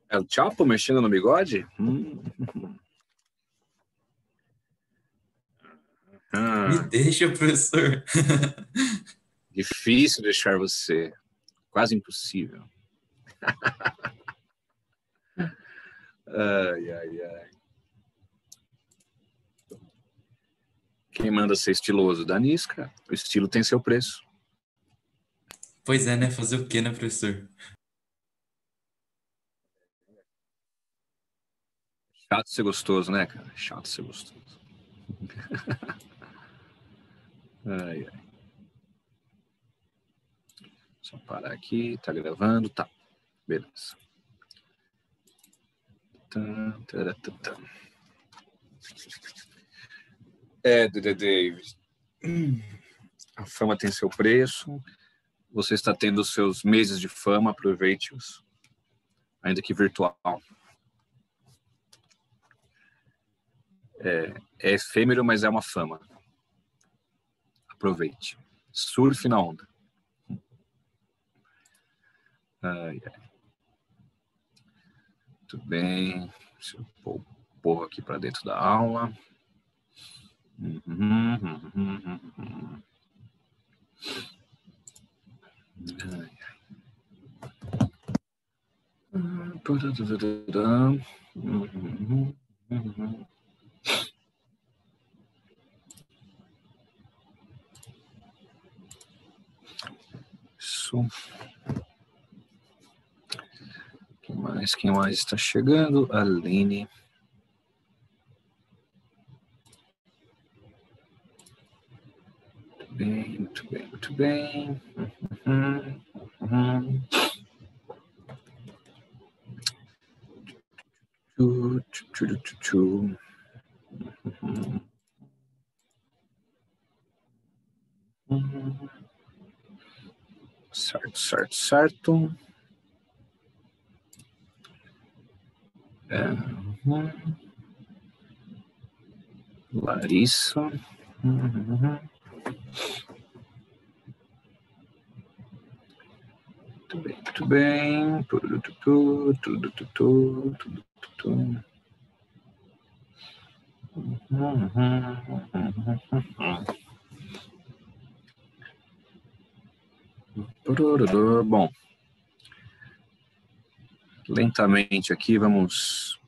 É o Chapo mexendo no bigode? Me deixa, professor. Difícil deixar você. Quase impossível. Ai. Quem manda ser estiloso? Danisca. O estilo tem seu preço. Pois é, né? Fazer o quê, né, professor? Chato ser gostoso, né, cara? Chato ser gostoso. Ai. Só parar aqui. Tá gravando? Tá. Beleza. David. A fama tem seu preço. Você está tendo os seus meses de fama. Aproveite-os. Ainda que virtual. É efêmero, mas é uma fama. Aproveite. Surfe na onda. Ai. Muito bem. Deixa eu pôr o povo aqui para dentro da aula. Isso. Quem mais está chegando? Aline. Muito bem. Certo. Larissa. Muito bem. Bom, lentamente aqui vamos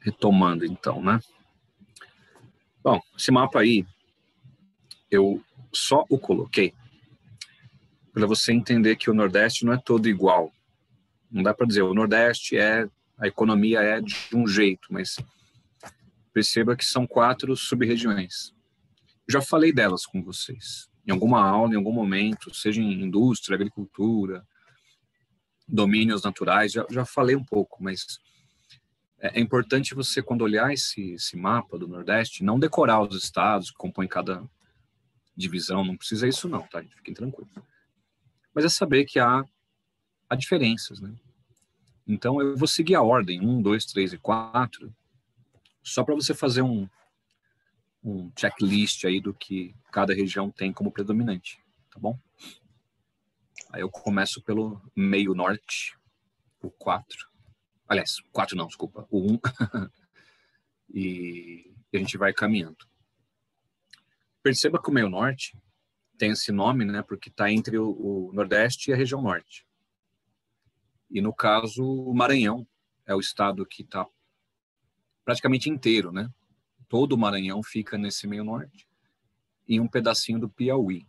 retomando então, né? Bom, esse mapa aí eu só o coloquei para você entender que o Nordeste não é todo igual. Não dá para dizer o Nordeste a economia é de um jeito, mas perceba que são 4 sub-regiões. Já falei delas com vocês. Em alguma aula, em algum momento, seja em indústria, agricultura, domínios naturais, já falei um pouco, mas é importante você, quando olhar esse mapa do Nordeste, não decorar os estados que compõem cada divisão, não precisa isso não, tá? Fiquem tranquilos. Mas é saber que há diferenças, né? Então, eu vou seguir a ordem, 1, 2, 3 e 4, só para você fazer um checklist aí do que cada região tem como predominante, tá bom? Aí eu começo pelo meio norte, o 4. Aliás, 4 não, desculpa, o 1. E a gente vai caminhando. Perceba que o meio norte tem esse nome, né, porque está entre o Nordeste e a região Norte. E no caso, o Maranhão é o estado que está praticamente inteiro, né? Todo o Maranhão fica nesse meio norte e um pedacinho do Piauí.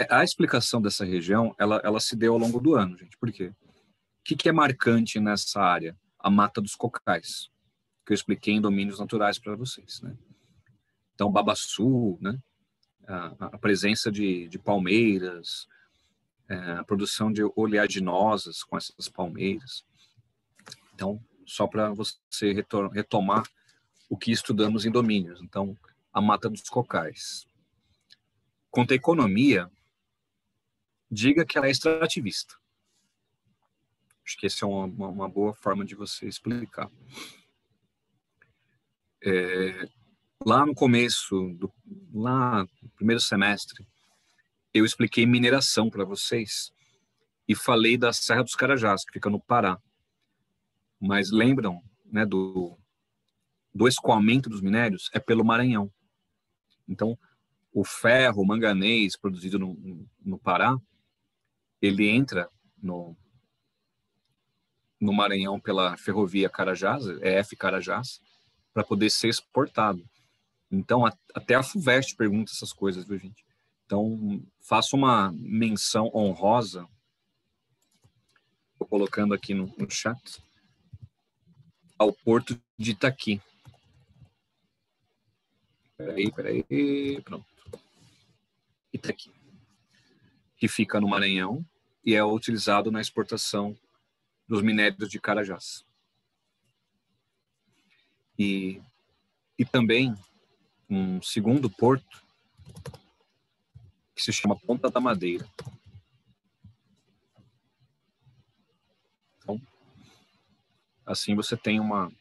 A explicação dessa região, ela se deu ao longo do ano, gente. Por quê? O que é marcante nessa área? A Mata dos Cocais, que eu expliquei em domínios naturais para vocês, né? Então, babaçu, né? A presença de palmeiras, a produção de oleaginosas com essas palmeiras. Então, só para você retomar o que estudamos em domínios. Então, a Mata dos Cocais. Quanto à economia, diga que ela é extrativista. Acho que essa é uma boa forma de você explicar. Lá no começo, lá no primeiro semestre, eu expliquei mineração para vocês e falei da Serra dos Carajás, que fica no Pará. Mas lembram, né, do escoamento dos minérios é pelo Maranhão. Então, o ferro, o manganês produzido no Pará, ele entra no Maranhão pela ferrovia Carajás, EF Carajás, para poder ser exportado. Então, até a FUVEST pergunta essas coisas, viu, gente? Então, faço uma menção honrosa, estou colocando aqui no chat, ao Porto de Itaqui. Peraí, pronto. Itaqui, que fica no Maranhão e é utilizado na exportação dos minérios de Carajás. E também um segundo porto que se chama Ponta da Madeira. Então, assim você tem uma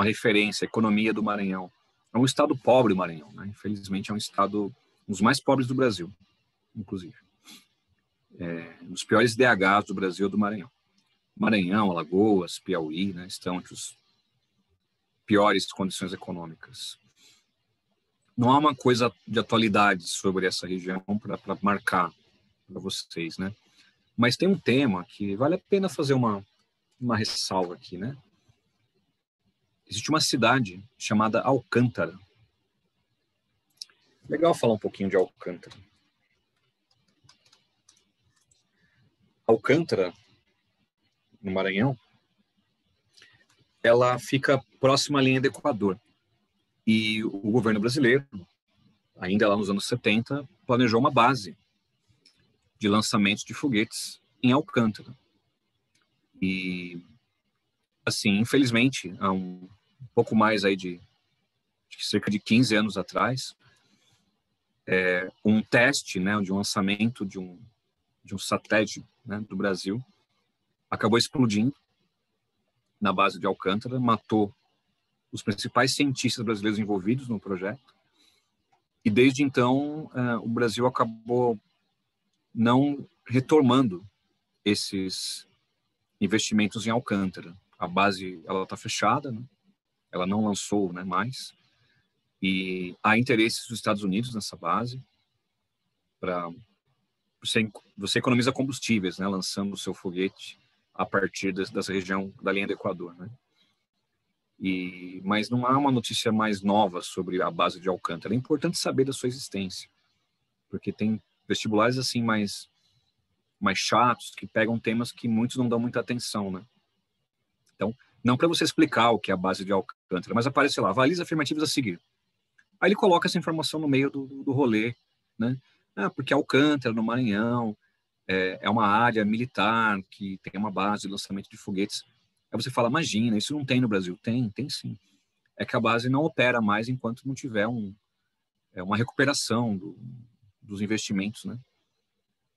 referência, a economia do Maranhão. É um estado pobre o Maranhão, né? Infelizmente é um estado, um dos mais pobres do Brasil, inclusive. Um dos piores DHs do Brasil é do Maranhão. Maranhão, Alagoas, Piauí, né, estão entre os piores condições econômicas. Não há uma coisa de atualidade sobre essa região para marcar para vocês, né? Mas tem um tema que vale a pena fazer uma ressalva aqui, né? Existe uma cidade chamada Alcântara. Legal falar um pouquinho de Alcântara. Alcântara, no Maranhão, ela fica próxima à linha do Equador. E o governo brasileiro, ainda lá nos anos 70, planejou uma base de lançamento de foguetes em Alcântara. E, assim, infelizmente, há um pouco mais aí de cerca de 15 anos atrás, um teste, né, de um lançamento de um satélite, né, do Brasil acabou explodindo na base de Alcântara, matou os principais cientistas brasileiros envolvidos no projeto. E desde então, o Brasil acabou não retomando esses investimentos em Alcântara. A base ela está fechada, né? Ela não lançou, né, mais. E há interesses dos Estados Unidos nessa base para você economiza combustíveis, né, lançando o seu foguete a partir dessa região da linha do Equador, né? Mas não há uma notícia mais nova sobre a base de Alcântara. É importante saber da sua existência, porque tem vestibulares assim mais chatos, que pegam temas que muitos não dão muita atenção, né? Então, não para você explicar o que é a base de Alcântara, mas aparece lá, avalize afirmativas a seguir. Aí ele coloca essa informação no meio do rolê, né? Porque Alcântara, no Maranhão, é uma área militar que tem uma base de lançamento de foguetes. Aí você fala, imagina, isso não tem no Brasil. Tem sim. É que a base não opera mais enquanto não tiver uma recuperação dos investimentos, né?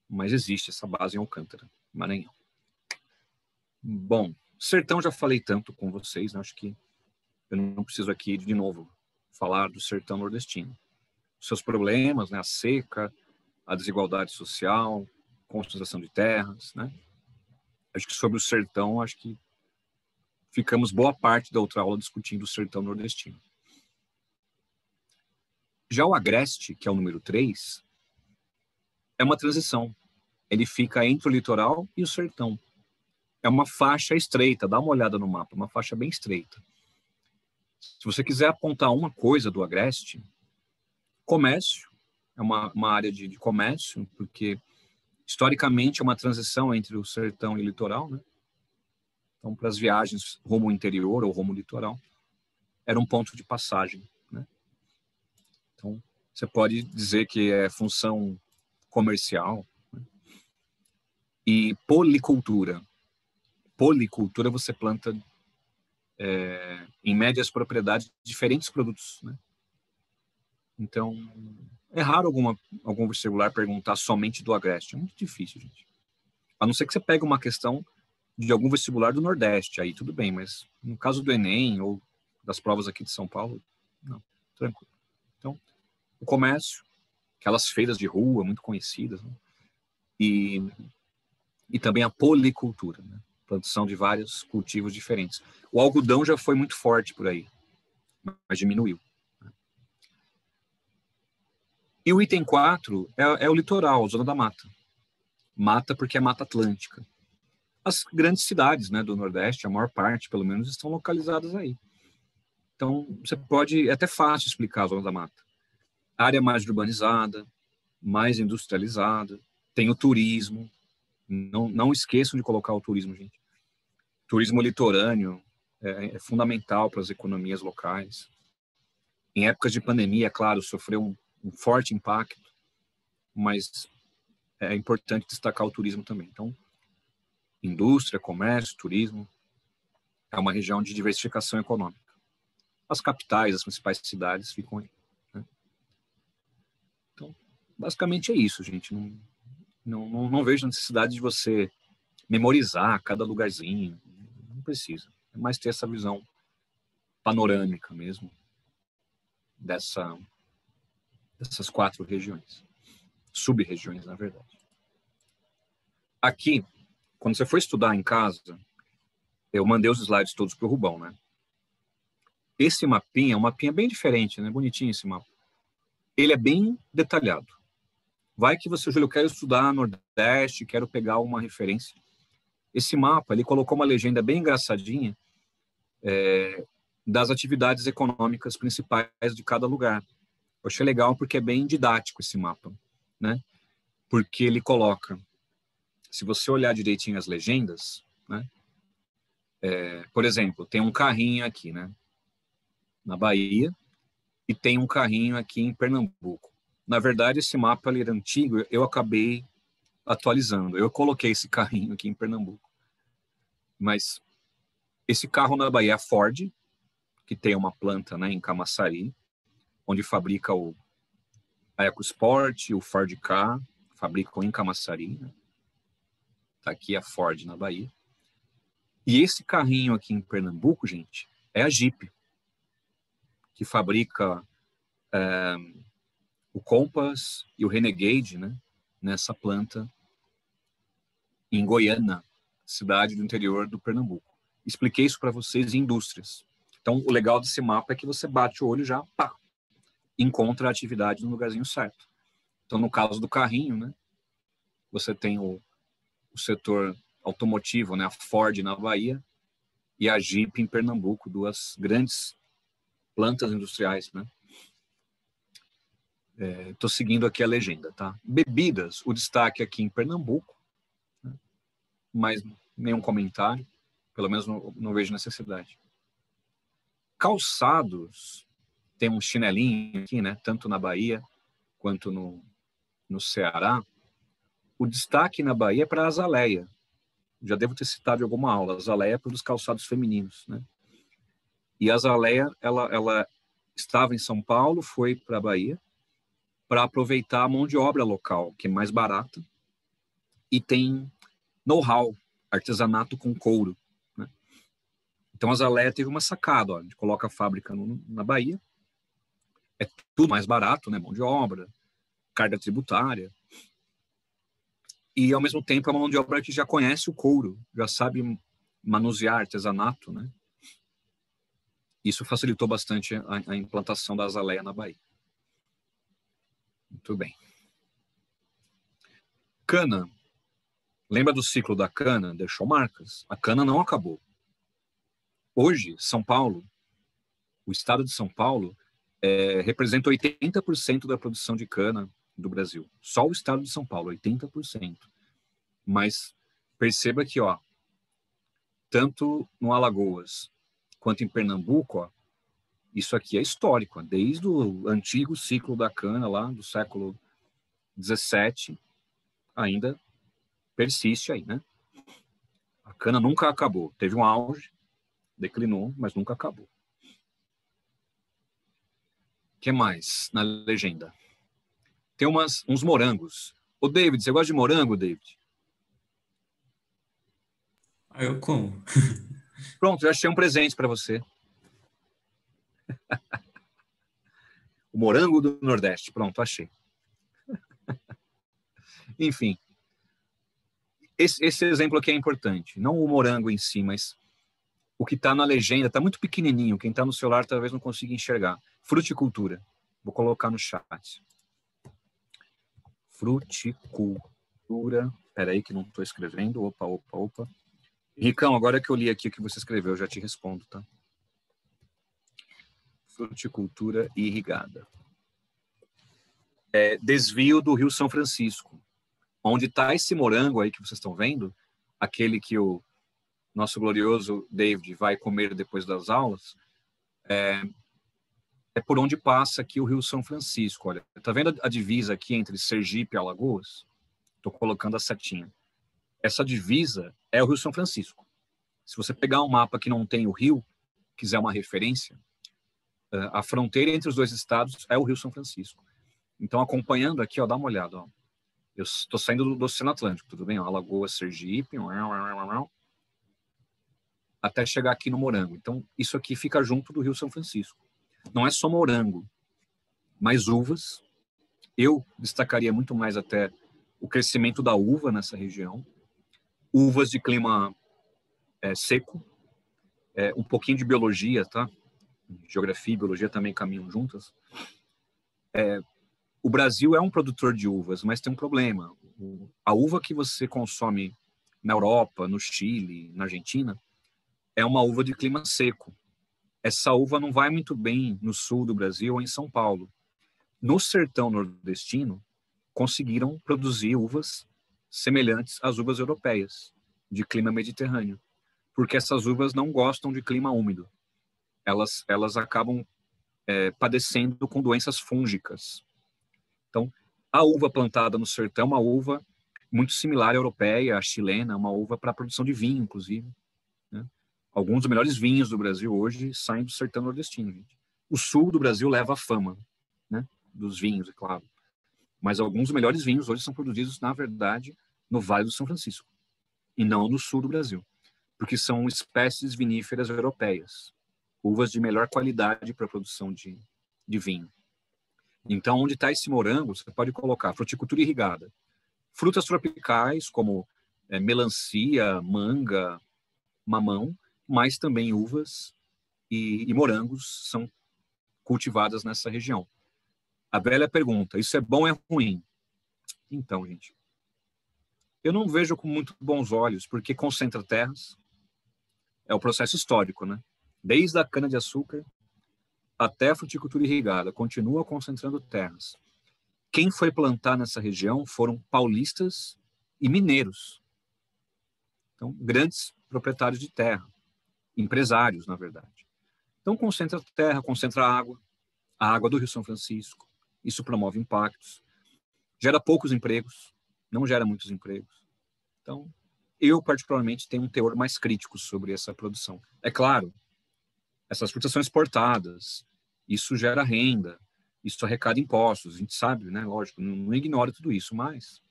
Mas existe essa base em Alcântara, Maranhão. Bom, Sertão já falei tanto com vocês, né? Acho que eu não preciso aqui, de novo, falar do sertão nordestino. Os seus problemas, né? A seca, a desigualdade social, concentração de terras, né? Acho que sobre o sertão, acho que ficamos boa parte da outra aula discutindo o sertão nordestino. Já o agreste, que é o número 3, é uma transição. Ele fica entre o litoral e o sertão. É uma faixa estreita, dá uma olhada no mapa, uma faixa bem estreita. Se você quiser apontar uma coisa do agreste, comércio, é uma área de comércio, porque historicamente é uma transição entre o sertão e o litoral, né? Então, para as viagens rumo ao interior ou rumo ao litoral, era um ponto de passagem, né? Então, você pode dizer que é função comercial, né? E policultura. Policultura, você planta, em médias propriedades, diferentes produtos, né? Então, é raro algum vestibular perguntar somente do agreste. É muito difícil, gente. A não ser que você pegue uma questão de algum vestibular do Nordeste, aí tudo bem, mas no caso do Enem ou das provas aqui de São Paulo, não, tranquilo. Então, o comércio, aquelas feiras de rua muito conhecidas, né? E também a policultura, né? produção de vários cultivos diferentes. O algodão já foi muito forte por aí, mas diminuiu. E o item 4 é o litoral, a zona da mata. Mata porque é Mata Atlântica. As grandes cidades, né, do Nordeste, a maior parte, pelo menos, estão localizadas aí. Então, você pode, é até fácil explicar a zona da mata. Área mais urbanizada, mais industrializada, tem o turismo. Não esqueçam de colocar o turismo, gente. Turismo litorâneo é fundamental para as economias locais. Em épocas de pandemia, claro, sofreu um forte impacto, mas é importante destacar o turismo também. Então, indústria, comércio, turismo, é uma região de diversificação econômica. As capitais, as principais cidades ficam aí. Né? Então, basicamente é isso, gente. Não vejo necessidade de você memorizar cada lugarzinho. Não precisa. É mais ter essa visão panorâmica mesmo dessas 4 regiões. Sub-regiões, na verdade. Aqui, quando você for estudar em casa, eu mandei os slides todos para o Rubão, né? Esse mapinha é um mapinha bem diferente, né? Bonitinho esse mapa. Ele é bem detalhado. Vai que você, Júlio, quero estudar Nordeste, quero pegar uma referência. Esse mapa, ele colocou uma legenda bem engraçadinha das atividades econômicas principais de cada lugar. Eu achei legal porque é bem didático esse mapa, né? Porque ele coloca, se você olhar direitinho as legendas, né? Por exemplo, tem um carrinho aqui, né? Na Bahia, e tem um carrinho aqui em Pernambuco. Na verdade, esse mapa ele era antigo, eu acabei atualizando. Eu coloquei esse carrinho aqui em Pernambuco. Mas esse carro na Bahia é a Ford, que tem uma planta, né, em Camaçari, onde fabrica a EcoSport, o Ford Ka, fabricam em Camaçari. Né? Tá aqui a Ford na Bahia. E esse carrinho aqui em Pernambuco, gente, é a Jeep, que fabrica o Compass e o Renegade, né, nessa planta em Goiânia, cidade do interior do Pernambuco. Expliquei isso para vocês em indústrias. Então, o legal desse mapa é que você bate o olho e já, pá, encontra a atividade no lugarzinho certo. Então, no caso do carrinho, né, você tem o setor automotivo, né, a Ford na Bahia e a Jeep em Pernambuco, 2 grandes plantas industriais, né? Estou seguindo aqui a legenda, tá? Bebidas, o destaque aqui em Pernambuco, né? Mas nenhum comentário, pelo menos não vejo necessidade. Calçados, tem um chinelinho aqui, né? Tanto na Bahia quanto no Ceará. O destaque na Bahia é para a Azaleia. Já devo ter citado em alguma aula. A Azaleia é para os calçados femininos, né? E a Azaleia, ela estava em São Paulo, foi para a Bahia, para aproveitar a mão de obra local, que é mais barata, e tem know-how, artesanato com couro. Né? Então a Azaleia teve uma sacada, ó, a gente coloca a fábrica na Bahia, é tudo mais barato, né? Mão de obra, carga tributária, e ao mesmo tempo é uma mão de obra que já conhece o couro, já sabe manusear artesanato, né? Isso facilitou bastante a implantação da Azaleia na Bahia. Muito bem. Cana. Lembra do ciclo da cana? Deixou marcas. A cana não acabou. Hoje, São Paulo, o estado de São Paulo, representa 80% da produção de cana do Brasil. Só o estado de São Paulo, 80%. Mas perceba que, ó, tanto no Alagoas quanto em Pernambuco, ó, isso aqui é histórico. Ó, desde o antigo ciclo da cana, lá do século 17, ainda persiste aí, né? A cana nunca acabou. Teve um auge, declinou, mas nunca acabou. O que mais na legenda? Tem uns morangos. Ô, David, você gosta de morango, David? Ah, eu como. Pronto, já achei um presente para você. O morango do Nordeste. Pronto, achei. Enfim. Esse exemplo aqui é importante. Não o morango em si, mas o que está na legenda está muito pequenininho. Quem está no celular talvez não consiga enxergar. Fruticultura. Vou colocar no chat. Fruticultura. Espera aí que não estou escrevendo. Opa. Ricão, agora que eu li aqui o que você escreveu, eu já te respondo, tá? Fruticultura irrigada. Desvio do Rio São Francisco. Onde está esse morango aí que vocês estão vendo, aquele que o nosso glorioso David vai comer depois das aulas, é por onde passa aqui o Rio São Francisco. Olha, tá vendo a divisa aqui entre Sergipe e Alagoas? Estou colocando a setinha. Essa divisa é o Rio São Francisco. Se você pegar um mapa que não tem o rio, quiser uma referência, a fronteira entre os dois estados é o Rio São Francisco. Então, acompanhando aqui, ó, dá uma olhada. Ó. Eu estou saindo do Oceano Atlântico, tudo bem? Ó, Alagoas, Sergipe, até chegar aqui no morango. Então, isso aqui fica junto do Rio São Francisco. Não é só morango, mas uvas. Eu destacaria muito mais até o crescimento da uva nessa região. Uvas de clima seco. Um pouquinho de biologia, tá? Geografia e biologia também caminham juntas. O Brasil é um produtor de uvas, mas tem um problema. A uva que você consome na Europa, no Chile, na Argentina, é uma uva de clima seco. Essa uva não vai muito bem no sul do Brasil ou em São Paulo. No sertão nordestino, conseguiram produzir uvas semelhantes às uvas europeias, de clima mediterrâneo, porque essas uvas não gostam de clima úmido. Elas acabam padecendo com doenças fúngicas. Então, a uva plantada no sertão é uma uva muito similar à europeia, à chilena, uma uva para a produção de vinho, inclusive. Né? Alguns dos melhores vinhos do Brasil hoje saem do sertão nordestino. Gente. O sul do Brasil leva a fama, né? Dos vinhos, é claro. Mas alguns dos melhores vinhos hoje são produzidos, na verdade, no Vale do São Francisco, e não no sul do Brasil, porque são espécies viníferas europeias, uvas de melhor qualidade para a produção de vinho. Então, onde está esse morango, você pode colocar fruticultura irrigada. Frutas tropicais, como melancia, manga, mamão, mas também uvas e morangos são cultivadas nessa região. A velha pergunta, isso é bom ou é ruim? Então, gente, eu não vejo com muito bons olhos, porque concentra terras. É o processo histórico, né? Desde a cana-de-açúcar até a fruticultura irrigada, continua concentrando terras. Quem foi plantar nessa região foram paulistas e mineiros. Então, grandes proprietários de terra, empresários, na verdade. Então, concentra terra, concentra água, a água do Rio São Francisco. Isso promove impactos. Gera poucos empregos, não gera muitos empregos. Então, eu, particularmente, tenho um teor mais crítico sobre essa produção. É claro, essas frutas são exportadas, isso gera renda, isso arrecada impostos, a gente sabe, né? Lógico, não ignora tudo isso, mas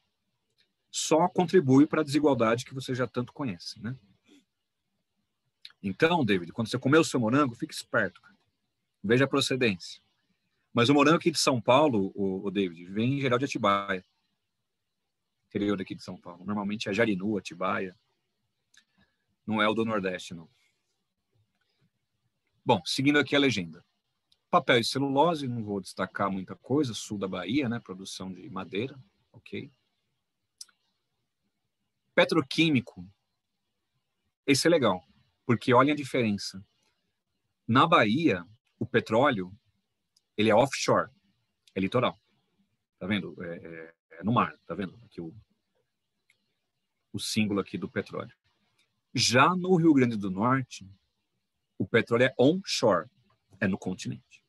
só contribui para a desigualdade que você já tanto conhece, né? Então, David, quando você comer o seu morango, fique esperto, cara. Veja a procedência. Mas o morango aqui de São Paulo, o David, vem em geral de Atibaia, interior aqui de São Paulo. Normalmente é Jarinu, Atibaia. Não é o do Nordeste, não. Bom, seguindo aqui a legenda. Papel e celulose, não vou destacar muita coisa, sul da Bahia, né? Produção de madeira, ok. Petroquímico, esse é legal, porque olha a diferença. Na Bahia, o petróleo, ele é offshore, é litoral. Tá vendo? É no mar, tá vendo? Aqui o símbolo aqui do petróleo. Já no Rio Grande do Norte, o petróleo é onshore, é no continente.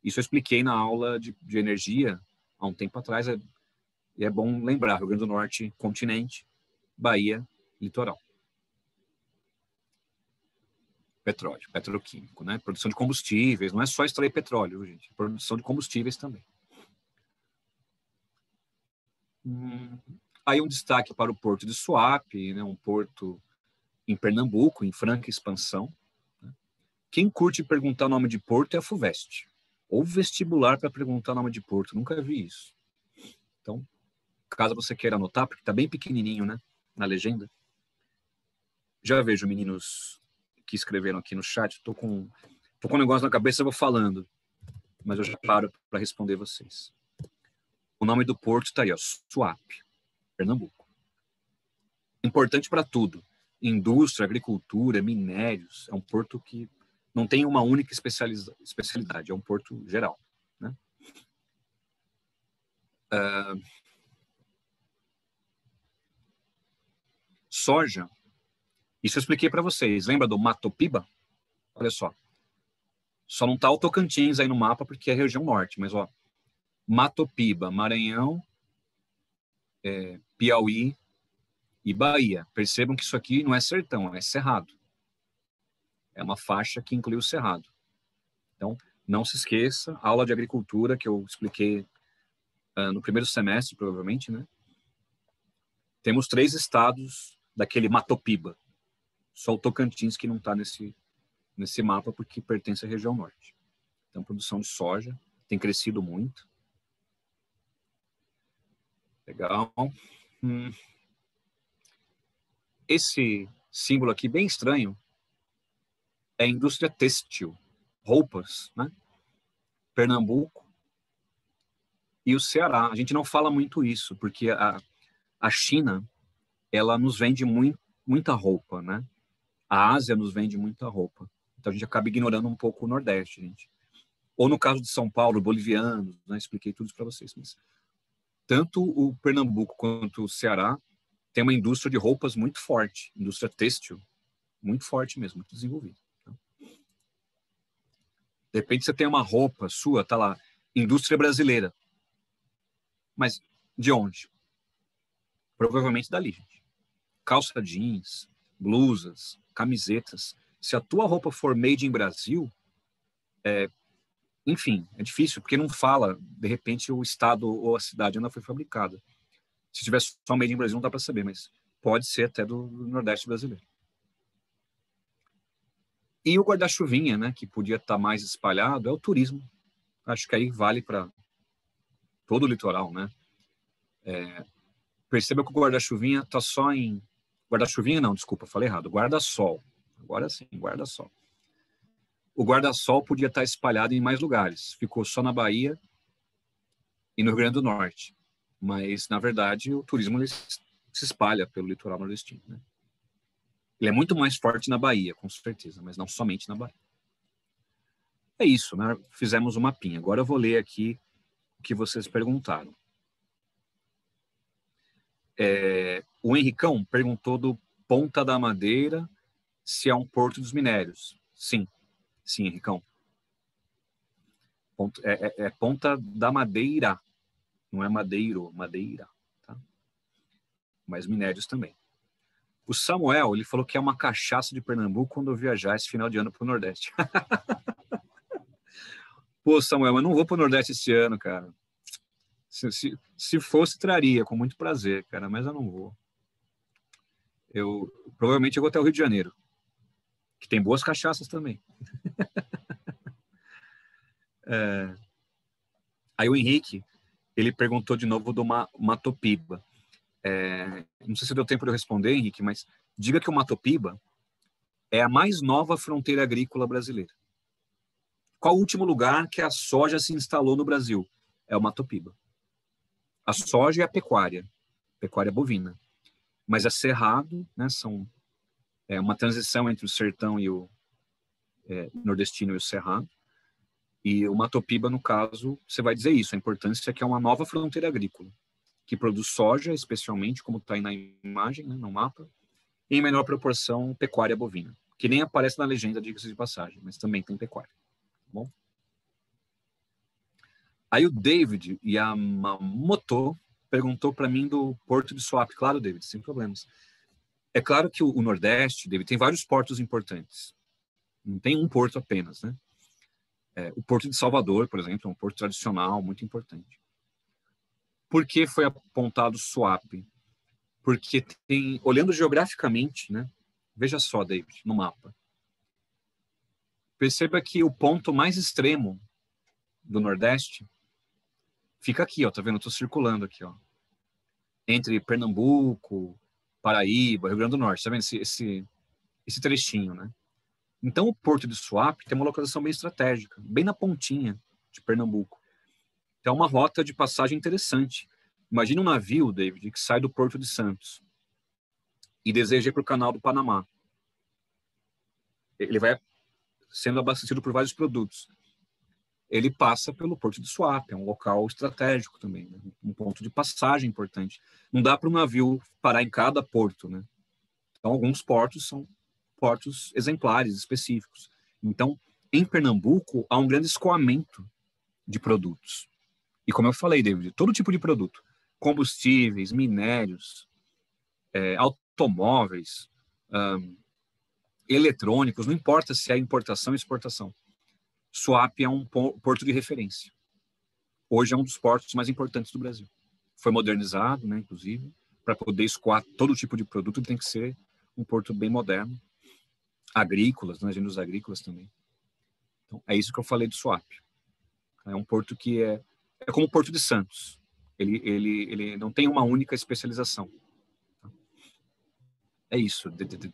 Isso eu expliquei na aula de energia há um tempo atrás, e é bom lembrar, Rio Grande do Norte, continente, Bahia, litoral. Petróleo, petroquímico, né? Produção de combustíveis, não é só extrair petróleo, gente, produção de combustíveis também. Aí um destaque para o Porto de Suape, né? Um porto em Pernambuco, em franca expansão. Né? Quem curte perguntar o nome de porto é a FUVEST, ou vestibular para perguntar o nome de porto, nunca vi isso. Então, caso você queira anotar, porque está bem pequenininho, né? na legenda. Já vejo meninos que escreveram aqui no chat. Tô com um negócio na cabeça, eu vou falando. Mas eu já paro para responder vocês. O nome do porto está aí, ó, Suape, Pernambuco. Importante para tudo. Indústria, agricultura, minérios. É um porto que não tem uma única especialidade. É um porto geral, né? Soja. Isso eu expliquei para vocês. Lembra do Matopiba? Olha só. Só não está o Tocantins aí no mapa porque é região norte. Mas, ó, Matopiba, Maranhão, Piauí e Bahia. Percebam que isso aqui não é sertão, é cerrado. É uma faixa que inclui o cerrado. Então, não se esqueça, aula de agricultura que eu expliquei no primeiro semestre, provavelmente, né? Temos 3 estados daquele Matopiba. Só o Tocantins que não está nesse mapa porque pertence à região norte. Então, produção de soja tem crescido muito. Legal. Esse símbolo aqui, bem estranho, é a indústria têxtil, roupas, né? Pernambuco e o Ceará. A gente não fala muito isso, porque a China, ela nos vende muita roupa, né? A Ásia nos vende muita roupa. Então, a gente acaba ignorando um pouco o Nordeste, gente. Ou no caso de São Paulo, bolivianos, né? Expliquei tudo isso para vocês. Mas tanto o Pernambuco quanto o Ceará tem uma indústria de roupas muito forte, indústria têxtil, muito forte mesmo, muito desenvolvida. De repente você tem uma roupa sua, tá lá, indústria brasileira. Mas de onde? Provavelmente dali, gente. Calça jeans, blusas, camisetas. Se a tua roupa for made in Brasil, enfim, é difícil, porque não fala, de repente, o estado ou a cidade onde ela foi fabricada. Se tivesse só made in Brasil, não dá para saber, mas pode ser até do Nordeste brasileiro. E o guarda-chuvinha, né, que podia estar mais espalhado, é o turismo. Acho que aí vale para todo o litoral, né? Perceba que o guarda-chuvinha está só em... Guarda-chuvinha não, desculpa, falei errado. Guarda-sol. Agora sim, guarda-sol. O guarda-sol podia estar espalhado em mais lugares. Ficou só na Bahia e no Rio Grande do Norte. Mas, na verdade, o turismo ele se espalha pelo litoral nordestino, né? Ele é muito mais forte na Bahia, com certeza, mas não somente na Bahia. É isso, né? Fizemos um mapinha. Agora eu vou ler aqui o que vocês perguntaram. O Henricão perguntou do Ponta da Madeira se é um porto dos minérios. Sim, sim, Henricão. Ponta da Madeira, não é Madeiro, Madeira. Tá? Mas minérios também. O Samuel, ele falou que é uma cachaça de Pernambuco quando eu viajar esse final de ano para o Nordeste. Pô, Samuel, eu não vou para o Nordeste esse ano, cara. Se fosse, traria, com muito prazer, cara, mas eu não vou. Provavelmente eu vou até o Rio de Janeiro, que tem boas cachaças também. Aí o Henrique, ele perguntou de novo do Matopiba. Não sei se deu tempo de eu responder, Henrique, mas diga que o Matopiba é a mais nova fronteira agrícola brasileira. Qual o último lugar que a soja se instalou no Brasil? É o Matopiba. A soja é a pecuária bovina. Mas é cerrado, né, é uma transição entre o sertão e o nordestino e o cerrado. E o Matopiba, no caso, você vai dizer isso, a importância é que é uma nova fronteira agrícola, que produz soja, especialmente, como está aí na imagem, né, no mapa, e em menor proporção pecuária bovina, que nem aparece na legenda, diga-se de passagem, mas também tem pecuária. Tá bom? Aí o David Yamamoto perguntou para mim do Porto de Suape. Claro, David, sem problemas. É claro que o Nordeste, David, tem vários portos importantes. Não tem um porto apenas, né? O Porto de Salvador, por exemplo, é um porto tradicional, muito importante. Por que foi apontado Suape? Porque tem, olhando geograficamente, né? Veja só, David, no mapa. Perceba que o ponto mais extremo do Nordeste fica aqui, ó, tá vendo? Eu tô circulando aqui, ó. Entre Pernambuco, Paraíba, Rio Grande do Norte, tá vendo esse trechinho, né? Então, o Porto de Suape tem uma localização bem estratégica, bem na pontinha de Pernambuco. Então, é uma rota de passagem interessante. Imagina um navio, David, que sai do Porto de Santos e deseja ir para o Canal do Panamá. Ele vai sendo abastecido por vários produtos. Ele passa pelo Porto de Suape, é um local estratégico também, né? Um ponto de passagem importante. Não dá para um navio parar em cada porto, né? Então, alguns portos são portos exemplares, específicos. Então, em Pernambuco, há um grande escoamento de produtos. E como eu falei, David, todo tipo de produto. Combustíveis, minérios, automóveis, eletrônicos, não importa se é importação ou exportação. Suape é um porto de referência. Hoje é um dos portos mais importantes do Brasil. Foi modernizado, né, inclusive, para poder escoar todo tipo de produto, tem que ser um porto bem moderno. Agrícolas, né, gêneros agrícolas também. Então, é isso que eu falei do Suape. É um porto que é como o Porto de Santos. Ele não tem uma única especialização. É isso, David.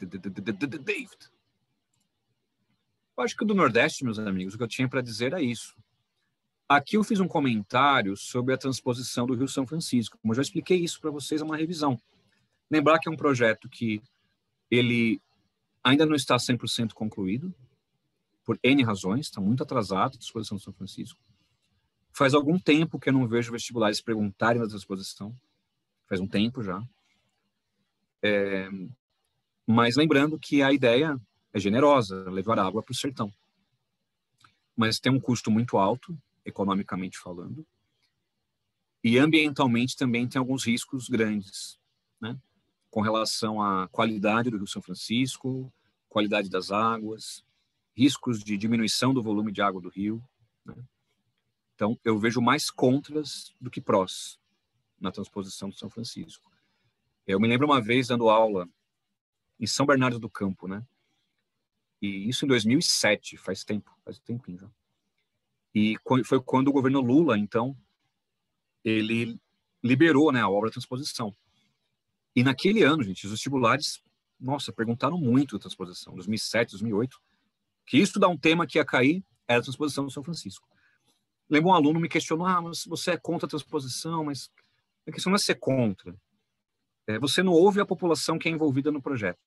Eu acho que do Nordeste, meus amigos, o que eu tinha para dizer é isso. Aqui eu fiz um comentário sobre a transposição do Rio São Francisco. Como eu já expliquei isso para vocês, é uma revisão. Lembrar que é um projeto que ele ainda não está 100% concluído, por N razões, está muito atrasado a transposição do São Francisco. Faz algum tempo que eu não vejo vestibulares perguntarem da transposição. Faz um tempo já. Mas lembrando que a ideia é generosa, levar água para o sertão. Mas tem um custo muito alto, economicamente falando. E ambientalmente também tem alguns riscos grandes, né? Com relação à qualidade do Rio São Francisco, qualidade das águas, riscos de diminuição do volume de água do rio, né? Então, eu vejo mais contras do que prós na transposição do São Francisco. Eu me lembro uma vez dando aula em São Bernardo do Campo, né? E isso em 2007, faz tempinho já. E foi quando o governo Lula, então, ele liberou, né, a obra de transposição. E naquele ano, gente, os vestibulares, nossa, perguntaram muito da transposição, 2007, 2008, que estudar um tema que ia cair era a transposição do São Francisco. Lembro um aluno me questionou, mas você é contra a transposição, mas a questão não é ser contra. Você não ouve a população que é envolvida no projeto.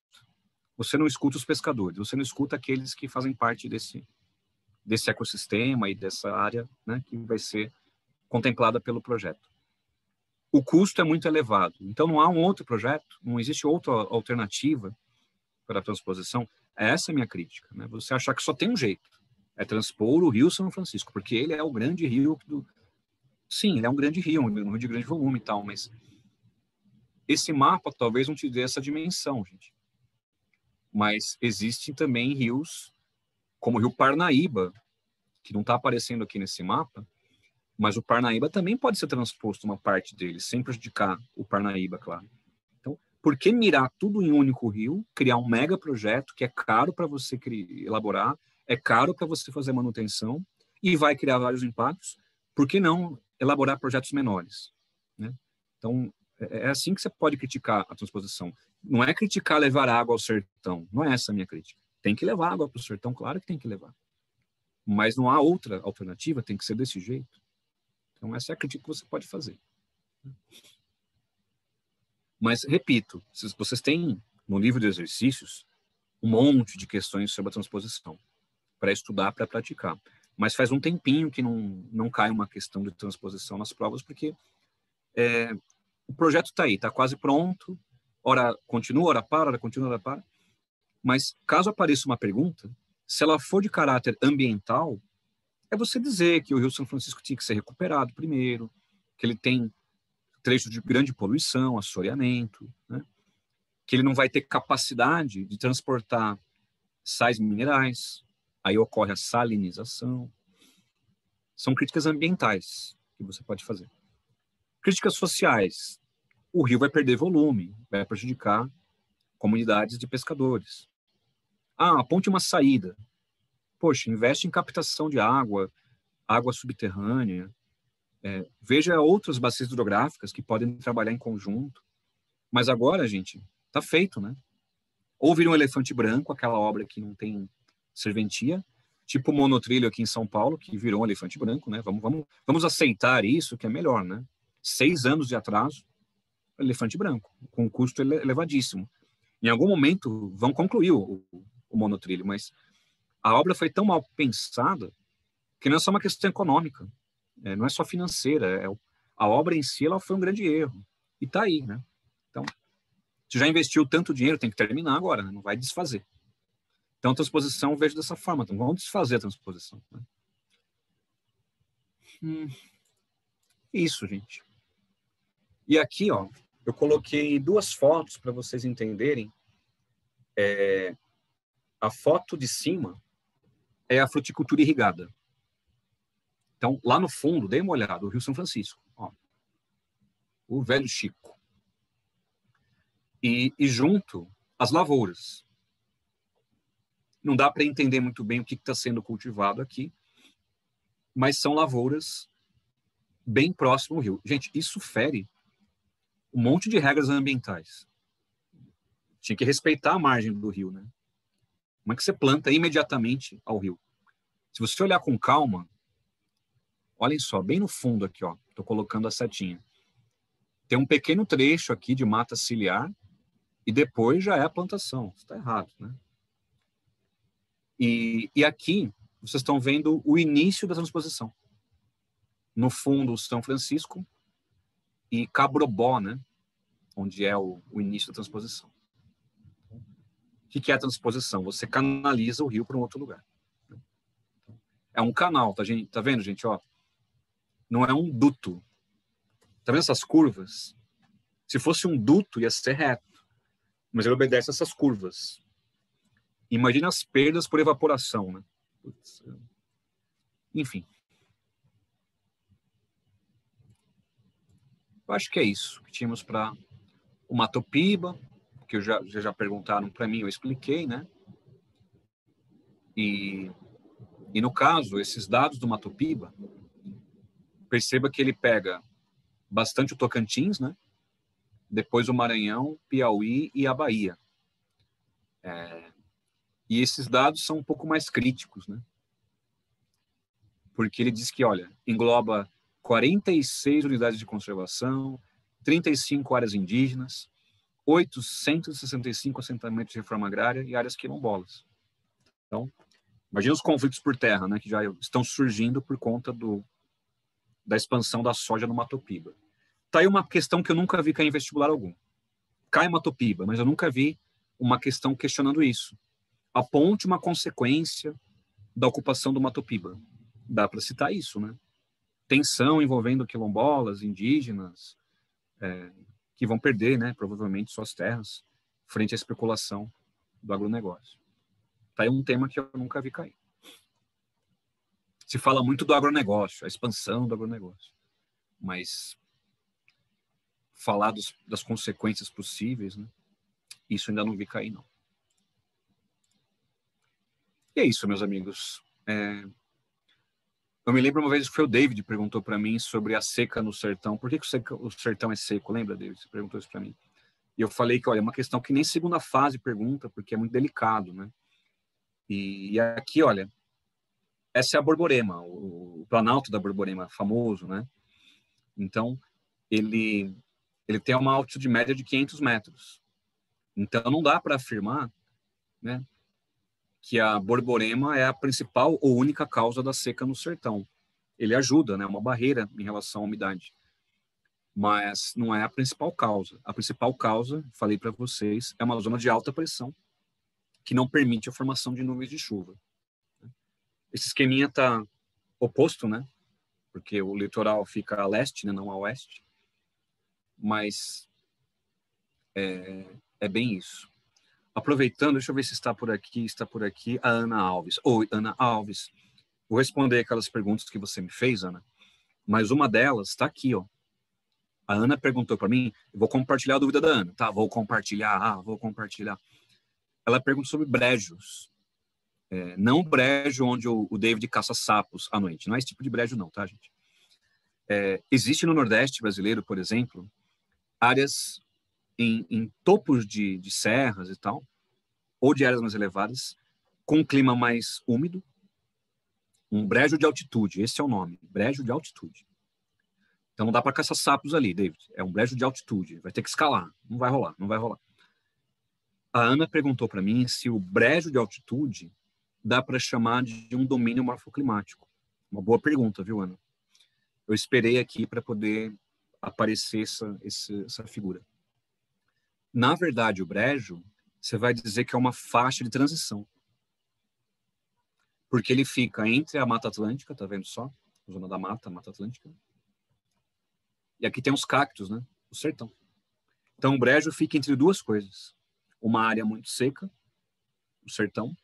Você não escuta os pescadores, você não escuta aqueles que fazem parte desse ecossistema e dessa área, né, que vai ser contemplada pelo projeto. O custo é muito elevado, então não há um outro projeto, não existe outra alternativa para a transposição. Essa é a minha crítica, né? Você achar que só tem um jeito, é transpor o Rio São Francisco, porque ele é o grande rio Sim, ele é um grande rio, um rio de grande volume e tal, mas esse mapa talvez não te dê essa dimensão, gente. Mas existem também rios, como o Rio Parnaíba, que não está aparecendo aqui nesse mapa, mas o Parnaíba também pode ser transposto uma parte dele, sem prejudicar o Parnaíba, claro. Então, por que mirar tudo em um único rio, criar um mega projeto que é caro para você elaborar, é caro para você fazer manutenção e vai criar vários impactos? Por que não elaborar projetos menores, né? Então, é assim que você pode criticar a transposição. Não é criticar levar água ao sertão, não é essa a minha crítica. Tem que levar água para o sertão, claro que tem que levar. Mas não há outra alternativa, tem que ser desse jeito. Então, essa é a crítica que você pode fazer. Mas, repito, vocês têm no livro de exercícios um monte de questões sobre a transposição para estudar, para praticar. Mas faz um tempinho que não cai uma questão de transposição nas provas, porque o projeto está aí, está quase pronto, ora continua, ora para, ora continua, ora para. Mas, caso apareça uma pergunta, se ela for de caráter ambiental, é você dizer que o Rio São Francisco tinha que ser recuperado primeiro, que ele tem trechos de grande poluição, assoreamento, né? Que ele não vai ter capacidade de transportar sais minerais, aí ocorre a salinização. São críticas ambientais que você pode fazer. Críticas sociais. O rio vai perder volume, vai prejudicar comunidades de pescadores. Aponte uma saída. Poxa, investe em captação de água subterrânea. Veja outras bacias hidrográficas que podem trabalhar em conjunto. Mas agora, gente, Tá feito, né? Ou vira um elefante branco, aquela obra que não tem serventia, tipo o monotrilho aqui em São Paulo, que virou um elefante branco, né? Vamos aceitar isso, que é melhor, né? 6 anos de atraso, elefante branco, com um custo elevadíssimo. Em algum momento vão concluir o monotrilho, mas a obra foi tão mal pensada que não é só uma questão econômica, não é só financeira, a obra em si ela foi um grande erro. E tá aí, né? Então, você já investiu tanto dinheiro, tem que terminar agora, né? Não vai desfazer. Então, a transposição eu vejo dessa forma. Então, vamos desfazer a transposição. Né? Isso, gente. E aqui, ó, eu coloquei 2 fotos para vocês entenderem. A foto de cima é a fruticultura irrigada. Então, lá no fundo, dê uma olhada, o Rio São Francisco. Ó, o Velho Chico. E junto, as lavouras. Não dá para entender muito bem o que está sendo cultivado aqui, mas são lavouras bem próximo ao rio. Gente, isso fere um monte de regras ambientais. Tinha que respeitar a margem do rio, né? Como é que você planta imediatamente ao rio? Se você olhar com calma, olhem só, bem no fundo aqui, ó, estou colocando a setinha. Tem um pequeno trecho aqui de mata ciliar e depois já é a plantação. Está errado, né? E aqui vocês estão vendo o início da transposição. No fundo, São Francisco e Cabrobó, né? Onde é o início da transposição. O que é a transposição? Você canaliza o rio para um outro lugar. É um canal, tá vendo, gente? Ó, não é um duto. Tá vendo essas curvas? Se fosse um duto, ia ser reto. Mas ele obedece a essas curvas. Imagina as perdas por evaporação, né? Putz. Enfim. Eu acho que é isso que tínhamos para o Matopiba, que já perguntaram para mim, eu expliquei, né? E no caso, esses dados do Matopiba, perceba que ele pega bastante o Tocantins, né? Depois o Maranhão, Piauí e a Bahia. E esses dados são um pouco mais críticos, né? Porque ele diz que, olha, engloba 46 unidades de conservação, 35 áreas indígenas, 865 assentamentos de reforma agrária e áreas quilombolas. Então, imagina os conflitos por terra, né, que já estão surgindo por conta da expansão da soja no Matopiba. Tá aí uma questão que eu nunca vi cair em vestibular algum. Cai Matopiba, mas eu nunca vi uma questão questionando isso. Aponte uma consequência da ocupação do Matopiba. Dá para citar isso, né? Tensão envolvendo quilombolas, indígenas, que vão perder, né, provavelmente, suas terras frente à especulação do agronegócio. Tá aí um tema que eu nunca vi cair. Se fala muito do agronegócio, a expansão do agronegócio, mas falar das consequências possíveis, né, isso ainda não vi cair, não. E é isso, meus amigos. Eu me lembro uma vez que foi o David que perguntou para mim sobre a seca no sertão. Por que o sertão é seco? Lembra, David? Você perguntou isso para mim. E eu falei que, olha, é uma questão que nem segunda fase pergunta, porque é muito delicado, né? E aqui, olha, essa é a Borborema, o Planalto da Borborema, famoso, né? Então, ele tem uma altitude média de 500 metros. Então, não dá para afirmar, né, que a Borborema é a principal ou única causa da seca no sertão. Ele ajuda, né, uma barreira em relação à umidade. Mas não é a principal causa. A principal causa, falei para vocês, é uma zona de alta pressão que não permite a formação de nuvens de chuva. Esse esqueminha está oposto, né? Porque o litoral fica a leste, né, não a oeste. Mas é bem isso. Aproveitando, deixa eu ver se está por aqui a Ana Alves. Oi, Ana Alves. Vou responder aquelas perguntas que você me fez, Ana, mas uma delas está aqui, ó. A Ana perguntou para mim, eu vou compartilhar a dúvida da Ana, tá? Vou compartilhar. Ela perguntou sobre brejos. Não o brejo onde o David caça sapos à noite. Não é esse tipo de brejo não, tá, gente? Existe no Nordeste brasileiro, por exemplo, áreas em topos de serras e tal, ou de áreas mais elevadas, com um clima mais úmido, um brejo de altitude, esse é o nome, brejo de altitude. Então não dá para caçar sapos ali, David, é um brejo de altitude, vai ter que escalar, não vai rolar, não vai rolar. A Ana perguntou para mim se o brejo de altitude dá para chamar de um domínio morfoclimático. Uma boa pergunta, viu, Ana? Eu esperei aqui para poder aparecer essa figura. Na verdade, o brejo, você vai dizer que é uma faixa de transição. Porque ele fica entre a Mata Atlântica, tá vendo só? A zona da mata, a Mata Atlântica. E aqui tem os cactos, né? O sertão. Então, o brejo fica entre duas coisas. Uma área muito seca, o sertão,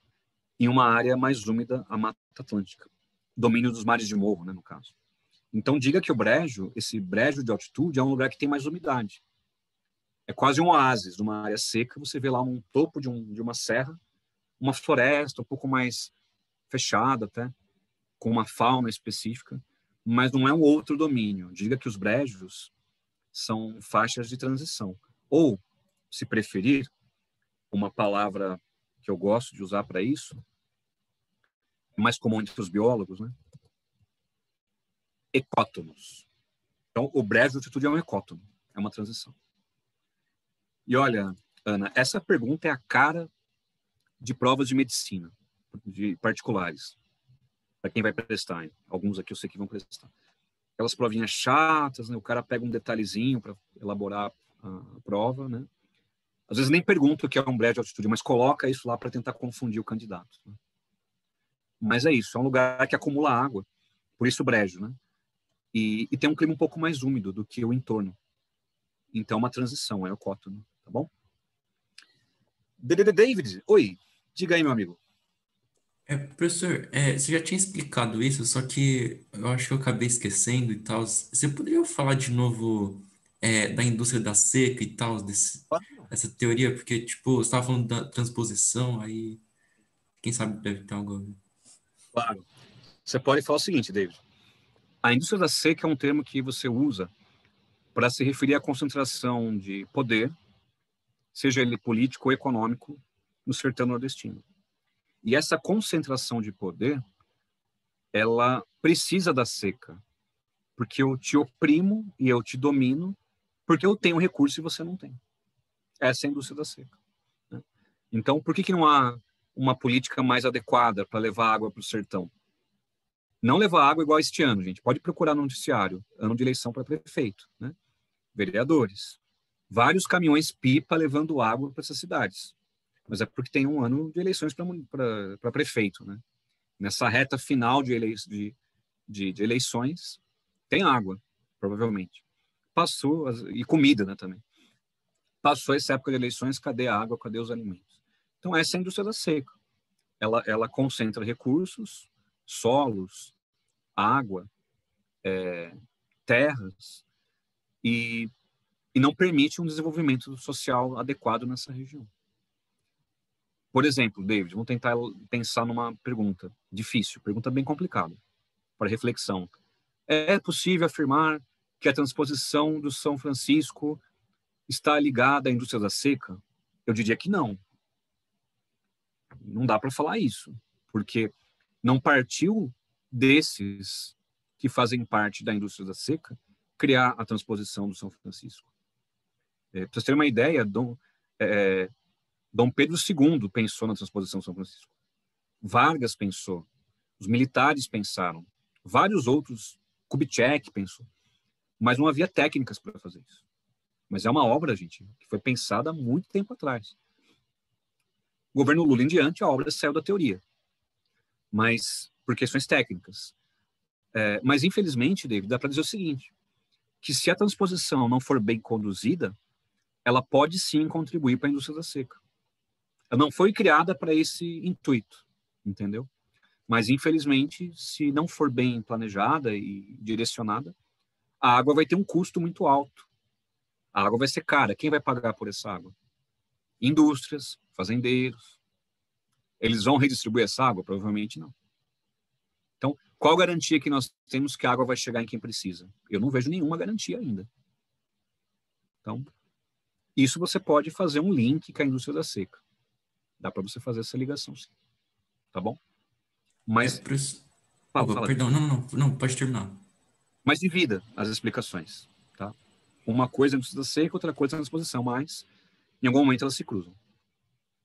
e uma área mais úmida, a Mata Atlântica. Domínio dos mares de morro, né, no caso. Então, diga que o brejo, esse brejo de altitude, é um lugar que tem mais umidade. É quase um oásis, numa área seca, você vê lá um topo de uma serra, uma floresta um pouco mais fechada até, com uma fauna específica, mas não é um outro domínio. Diga que os brejos são faixas de transição. Ou, se preferir, uma palavra que eu gosto de usar para isso, é mais comum entre os biólogos, né? Ecótonos. Então, o brejo de altitude é um ecótono, é uma transição. E olha, Ana, essa pergunta é a cara de provas de medicina, de particulares, para quem vai prestar. Hein? Alguns aqui eu sei que vão prestar. Aquelas provinhas chatas, né? O cara pega um detalhezinho para elaborar a prova, né? Às vezes nem pergunta o que é um brejo de altitude, mas coloca isso lá para tentar confundir o candidato. Né? Mas é isso, é um lugar que acumula água, por isso brejo, né? E tem um clima um pouco mais úmido do que o entorno. Então, é uma transição, é o cótono, tá bom? David, oi, diga aí, meu amigo. Professor, você já tinha explicado isso, só que eu acho que eu acabei esquecendo e tal. Você poderia falar de novo da indústria da seca e tal, essa teoria? Porque, tipo, você estava falando da transposição, aí quem sabe deve ter algo a ver. Claro. Você pode falar o seguinte, David. A indústria da seca é um termo que você usa para se referir à concentração de poder, seja ele político ou econômico, no sertão nordestino. E essa concentração de poder, ela precisa da seca, porque eu te oprimo e eu te domino, porque eu tenho recurso e você não tem. Essa é a indústria da seca. Né? Então, por que não há uma política mais adequada para levar água para o sertão? Não levar água igual este ano, gente. Pode procurar no noticiário, ano de eleição para prefeito, né? Vereadores. Vários caminhões pipa levando água para essas cidades. Mas é porque tem um ano de eleições para prefeito, né? Nessa reta final de eleições, tem água, provavelmente. Passou, e comida, né, também. Passou essa época de eleições, cadê a água, cadê os alimentos? Então, essa é a indústria da seca. Ela concentra recursos, solos, água, terras, e não permite um desenvolvimento social adequado nessa região. Por exemplo, David, vamos tentar pensar numa pergunta difícil, pergunta bem complicada, para reflexão. É possível afirmar que a transposição do São Francisco está ligada à indústria da seca? Eu diria que não. Não dá para falar isso, porque não partiu desses que fazem parte da indústria da seca criar a transposição do São Francisco. Para vocês terem uma ideia, Dom Pedro II pensou na transposição do São Francisco. Vargas pensou. Os militares pensaram. Vários outros, Kubitschek pensou. Mas não havia técnicas para fazer isso. Mas é uma obra, gente, que foi pensada há muito tempo atrás. O governo Lula em diante, a obra saiu da teoria. Mas por questões técnicas. Mas, infelizmente, David, dá para dizer o seguinte, que se a transposição não for bem conduzida, ela pode sim contribuir para a indústria da seca. Ela não foi criada para esse intuito, entendeu? Mas, infelizmente, se não for bem planejada e direcionada, a água vai ter um custo muito alto. A água vai ser cara. Quem vai pagar por essa água? Indústrias, fazendeiros. Eles vão redistribuir essa água? Provavelmente não. Então, qual garantia que nós temos que a água vai chegar em quem precisa? Eu não vejo nenhuma garantia ainda. Então, Isso você pode fazer um link com a indústria da seca. Dá para você fazer essa ligação, sim. Tá bom? Mas, Professor... Opa, fala, perdão, David. não, pode terminar. Mas divida as explicações, tá? Uma coisa é a indústria da seca, outra coisa é a exposição, mas em algum momento elas se cruzam.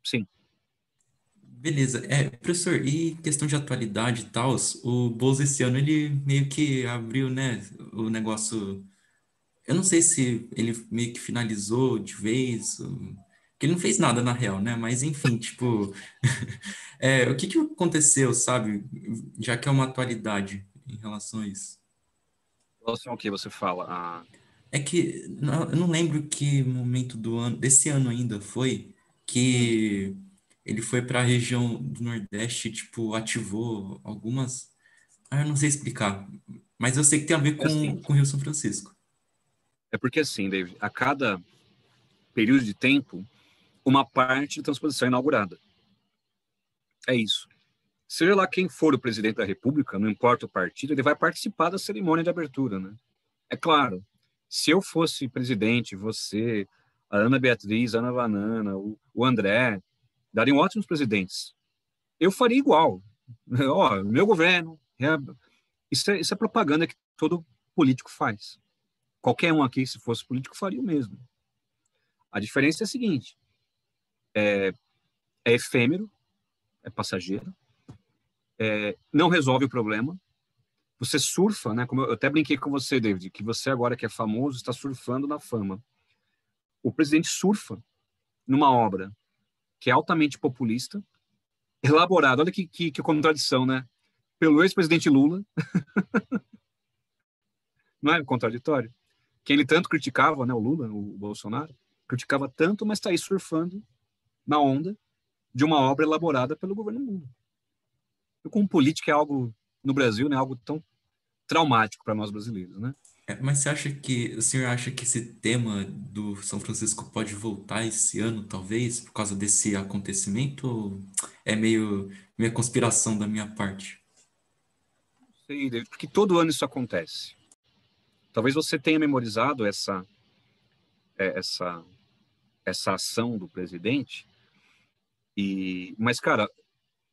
Sim. Beleza. Professor, e questão de atualidade e tal, o Bozo esse ano ele meio que abriu, né, o negócio. Eu não sei se ele meio que finalizou de vez, que ele não fez nada na real, né? Mas enfim, tipo, o que que aconteceu, sabe? Já que é uma atualidade em relação a isso. Em relação ao que você fala? É que eu não lembro que momento do ano, desse ano ainda foi Hum, que ele foi para a região do Nordeste, tipo, ativou algumas. Ah, eu não sei explicar, mas eu sei que tem a ver é assim, com o Rio São Francisco. é porque assim, David, a cada período de tempo, uma parte de transposição é inaugurada. É isso. Seja lá quem for o presidente da República, não importa o partido, ele vai participar da cerimônia de abertura, né? É claro, se eu fosse presidente, você, a Ana Beatriz, a Ana Banana, o André, dariam ótimos presidentes. Eu faria igual. Ó, meu governo. Isso é propaganda que todo político faz. Qualquer um aqui, se fosse político, faria o mesmo. A diferença é a seguinte: é efêmero, é passageiro, não resolve o problema. Você surfa, né? Como eu até brinquei com você, David, que você agora que é famoso está surfando na fama. O presidente surfa numa obra que é altamente populista, elaborada, olha que contradição, né? Pelo ex-presidente Lula, não é contraditório? Que ele tanto criticava, né, o Lula, o Bolsonaro, criticava tanto, mas está aí surfando na onda de uma obra elaborada pelo governo Lula. E como política é algo, no Brasil, né, algo tão traumático para nós brasileiros, né? Mas o senhor acha que esse tema do São Francisco pode voltar esse ano, talvez, por causa desse acontecimento? Ou é meio conspiração da minha parte? Sei, David, porque todo ano isso acontece. Talvez você tenha memorizado essa, essa ação do presidente, mas, cara,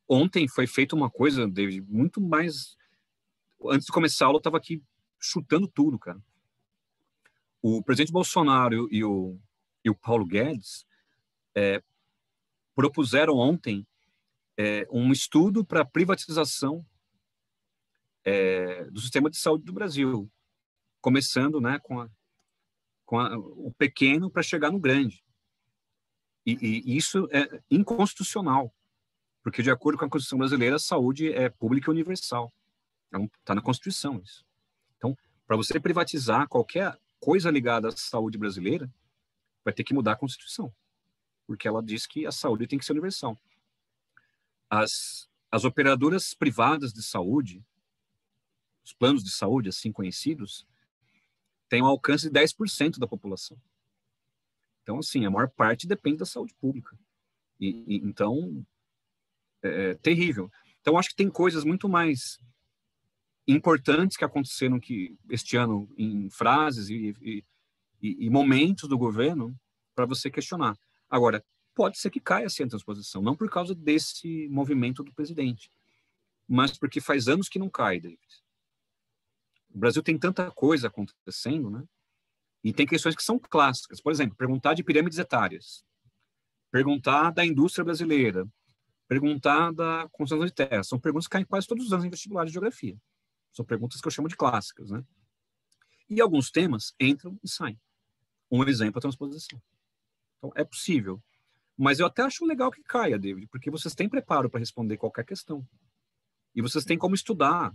ontem foi feita uma coisa, David, muito mais. Antes de começar a aula, eu estava aqui chutando tudo, cara. O presidente Bolsonaro e o Paulo Guedes propuseram ontem um estudo para privatização do sistema de saúde do Brasil, começando, né, o pequeno para chegar no grande. E isso é inconstitucional, porque, de acordo com a Constituição brasileira, a saúde é pública e universal. Está na Constituição isso. Então, para você privatizar qualquer coisa ligada à saúde brasileira, vai ter que mudar a Constituição, porque ela diz que a saúde tem que ser universal. As operadoras privadas de saúde, os planos de saúde assim conhecidos, têm um alcance de 10% da população. Então, assim, a maior parte depende da saúde pública. Então, é terrível. Então, acho que tem coisas muito mais importantes que aconteceram este ano em frases e momentos do governo para você questionar. Agora, pode ser que caia assim a transposição, não por causa desse movimento do presidente, mas porque faz anos que não cai, David. O Brasil tem tanta coisa acontecendo, né? E tem questões que são clássicas. Por exemplo, perguntar de pirâmides etárias, perguntar da indústria brasileira, perguntar da construção de terra. São perguntas que caem quase todos os anos em vestibular de geografia. São perguntas que eu chamo de clássicas, né? E alguns temas entram e saem. Um exemplo é a transposição. Então, é possível. Mas eu até acho legal que caia, David, porque vocês têm preparo para responder qualquer questão. E vocês têm como estudar,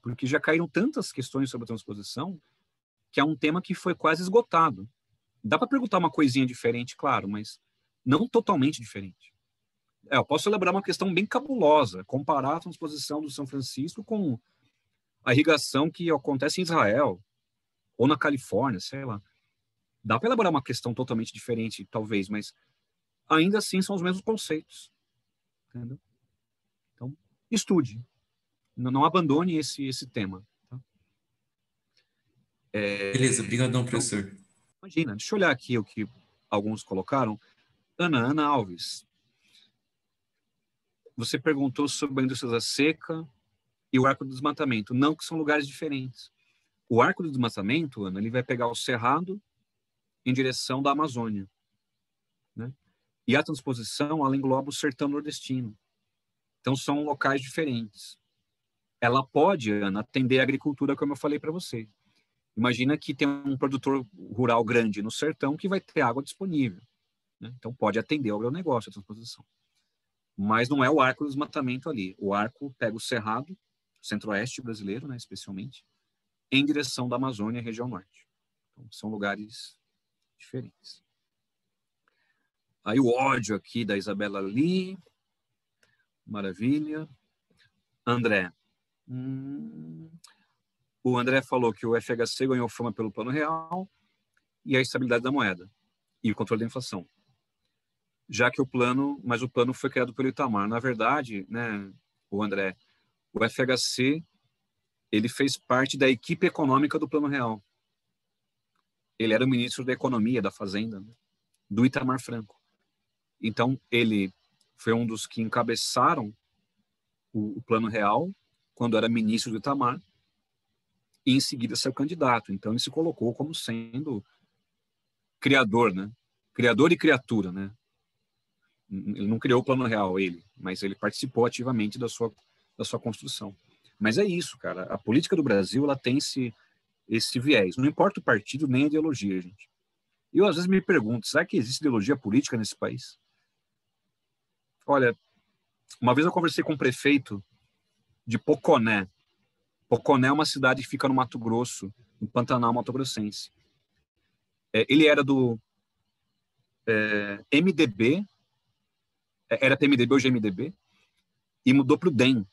porque já caíram tantas questões sobre a transposição que é um tema que foi quase esgotado. Dá para perguntar uma coisinha diferente, claro, mas não totalmente diferente. Eu posso elaborar uma questão bem cabulosa, comparar a transposição do São Francisco com a irrigação que acontece em Israel ou na Califórnia, sei lá. Dá para elaborar uma questão totalmente diferente, talvez, mas ainda assim são os mesmos conceitos. Entendeu? Então, estude. Não abandone esse tema. Tá? Beleza, brigadão, Então, professor. imagina, deixa eu olhar aqui o que alguns colocaram. Ana Alves, você perguntou sobre a indústria da seca e o arco do desmatamento. Não, que são lugares diferentes. O arco do desmatamento, Ana, ele vai pegar o Cerrado em direção da Amazônia, né? E a transposição, ela engloba o sertão nordestino. Então, são locais diferentes. Ela pode, Ana, atender a agricultura, como eu falei para você. Imagina que tem um produtor rural grande no sertão que vai ter água disponível, né? Então, pode atender ao agronegócio, a transposição. Mas não é o arco do desmatamento ali. O arco pega o Cerrado, centro-oeste brasileiro, né, especialmente, em direção da Amazônia, região norte. Então, são lugares diferentes. Aí o ódio aqui da Isabela Lee. Maravilha. André. O André falou que o FHC ganhou fama pelo plano real e a estabilidade da moeda e o controle da inflação. Já que o plano foi criado pelo Itamar. Na verdade, né, o André, o FHC, ele fez parte da equipe econômica do plano real. Ele era o ministro da Economia, da Fazenda, né, do Itamar Franco. Então, ele foi um dos que encabeçaram o plano real quando era ministro do Itamar e em seguida saiu candidato. Então, ele se colocou como sendo criador, né? Criador e criatura, né? Ele não criou o plano real, mas ele participou ativamente da sua construção. Mas é isso, cara. A política do Brasil, ela tem esse viés. Não importa o partido nem a ideologia, gente. E eu, às vezes, me pergunto, será que existe ideologia política nesse país? Olha, uma vez eu conversei com um prefeito de Poconé. Poconé é uma cidade que fica no Mato Grosso, no Pantanal Mato-Grossense. Ele era do MDB, era PMDB, hoje é MDB, e mudou para o DEM.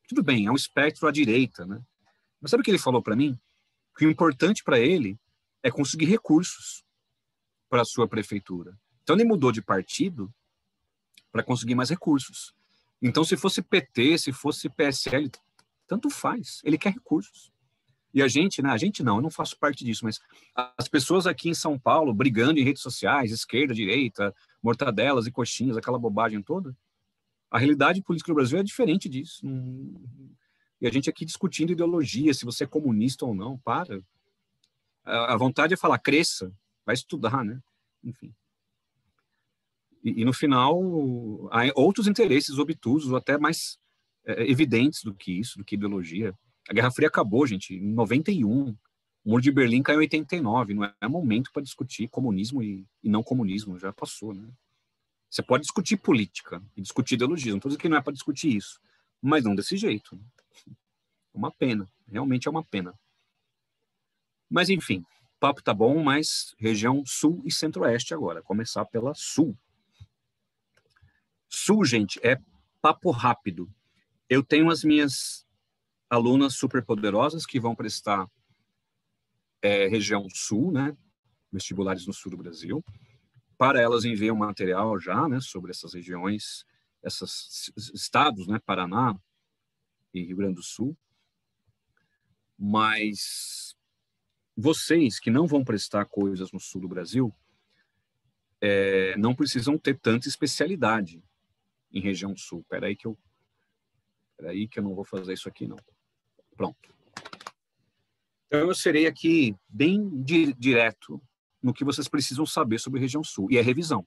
Tudo bem, é um espectro à direita, né? Mas sabe o que ele falou para mim? Que o importante para ele é conseguir recursos para a sua prefeitura. Então ele mudou de partido para conseguir mais recursos. Então, se fosse PT, se fosse PSL, tanto faz. Ele quer recursos. E a gente, né? A gente não, eu não faço parte disso, mas as pessoas aqui em São Paulo brigando em redes sociais, esquerda, direita, mortadelas e coxinhas, aquela bobagem toda, a realidade política do Brasil é diferente disso. E a gente aqui discutindo ideologia, se você é comunista ou não, para. A vontade é falar, cresça, vai estudar, né? Enfim. E no final, há outros interesses obtusos, ou até mais evidentes do que isso, do que ideologia. A Guerra Fria acabou, gente, em 91. O Muro de Berlim caiu em 89. Não é momento para discutir comunismo e não comunismo, já passou, né? Você pode discutir política e discutir ideologia. Não estou dizendo que não é para discutir isso, mas não desse jeito. Uma pena, realmente é uma pena. Mas, enfim, o papo tá bom, mas região sul e centro-oeste agora. Começar pela sul. Sul, gente, é papo rápido. Eu tenho as minhas alunas super poderosas que vão prestar região sul, né? Vestibulares no sul do Brasil. Para elas enviei um material já, né? Sobre essas regiões, esses estados, né? Paraná e Rio Grande do Sul. Mas vocês que não vão prestar coisas no sul do Brasil, não precisam ter tanta especialidade em região sul. Espera aí que eu não vou fazer isso aqui, não. Pronto. Então, eu serei aqui bem direto no que vocês precisam saber sobre a região sul. E é revisão.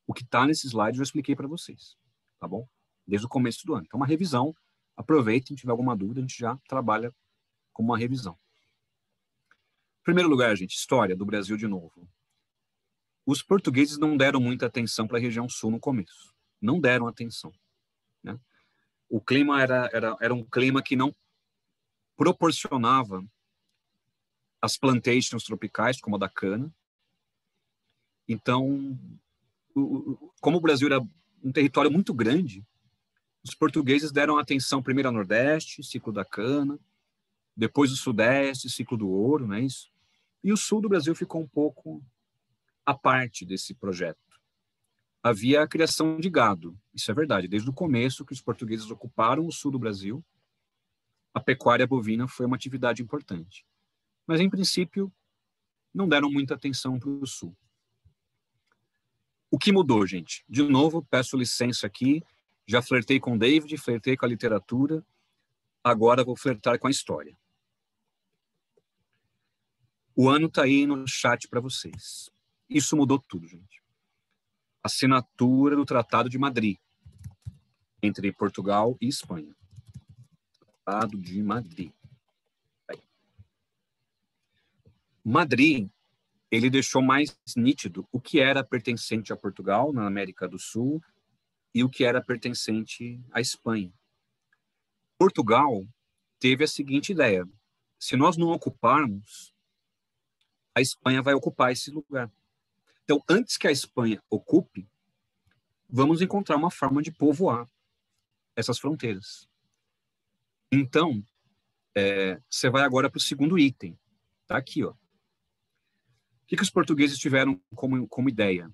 O que está nesse slide eu já expliquei para vocês. Tá bom? Desde o começo do ano. Então, uma revisão. Aproveitem, se tiver alguma dúvida, a gente já trabalha com uma revisão. Em primeiro lugar, gente, história do Brasil de novo. Os portugueses não deram muita atenção para a região sul no começo. Não deram atenção, né? O clima era um clima que não proporcionava as plantations tropicais, como a da cana. Então, como o Brasil era um território muito grande, os portugueses deram atenção primeiro ao Nordeste, ciclo da cana, depois o Sudeste, ciclo do ouro, não é isso? E o sul do Brasil ficou um pouco à parte desse projeto. Havia a criação de gado, isso é verdade. Desde o começo que os portugueses ocuparam o sul do Brasil, a pecuária bovina foi uma atividade importante. Mas, em princípio, não deram muita atenção para o sul. O que mudou, gente? De novo, peço licença aqui, já flertei com o David, flertei com a literatura, agora vou flertar com a história. O ano está aí no chat para vocês. Isso mudou tudo, gente. Assinatura do Tratado de Madrid, entre Portugal e Espanha. Tratado de Madrid. Aí. Madrid, ele deixou mais nítido o que era pertencente a Portugal, na América do Sul, e o que era pertencente à Espanha. Portugal teve a seguinte ideia: se nós não ocuparmos, a Espanha vai ocupar esse lugar. Então, antes que a Espanha ocupe, vamos encontrar uma forma de povoar essas fronteiras. Então, você vai agora para o segundo item. Tá aqui, ó. O que os portugueses tiveram como ideia?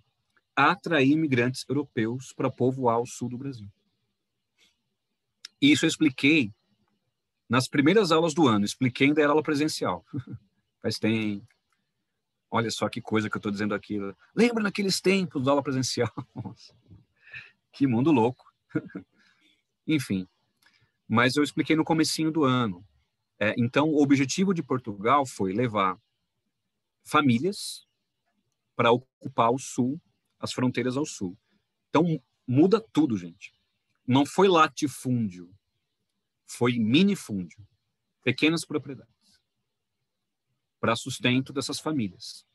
Atrair imigrantes europeus para povoar o sul do Brasil. E isso eu expliquei nas primeiras aulas do ano. Expliquei ainda era aula presencial. Faz tempo. Olha só que coisa que eu estou dizendo aqui. Lembra naqueles tempos da aula presencial? Nossa, que mundo louco. Enfim, mas eu expliquei no comecinho do ano. Então, o objetivo de Portugal foi levar famílias para ocupar o sul, as fronteiras ao sul. Então, muda tudo, gente. Não foi latifúndio, foi minifúndio, pequenas propriedades, para sustento dessas famílias.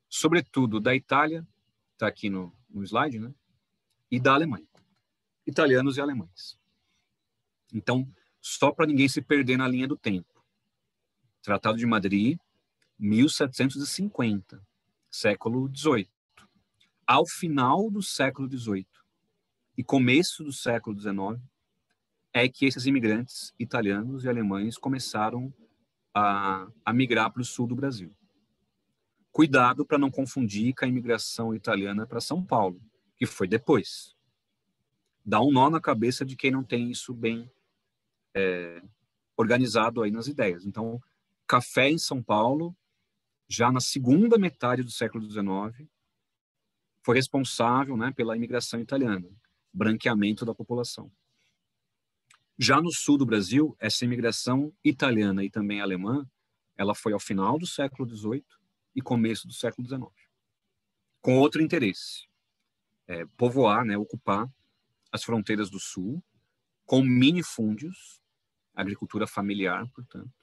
Sobretudo da Itália, está aqui no slide, né? E da Alemanha. Italianos e alemães. Então, só para ninguém se perder na linha do tempo. Tratado de Madrid, 1750, século XVIII. Ao final do século XVIII e começo do século XIX, é que esses imigrantes italianos e alemães começaram a migrar para o sul do Brasil. Cuidado para não confundir com a imigração italiana para São Paulo, que foi depois. Dá um nó na cabeça de quem não tem isso bem organizado aí nas ideias. Então, café em São Paulo, já na segunda metade do século XIX, foi responsável, né, pela imigração italiana, branqueamento da população. Já no sul do Brasil, essa imigração italiana e também alemã, ela foi ao final do século XVIII e começo do século XIX, com outro interesse, povoar, né, ocupar as fronteiras do sul, com minifúndios, agricultura familiar, portanto,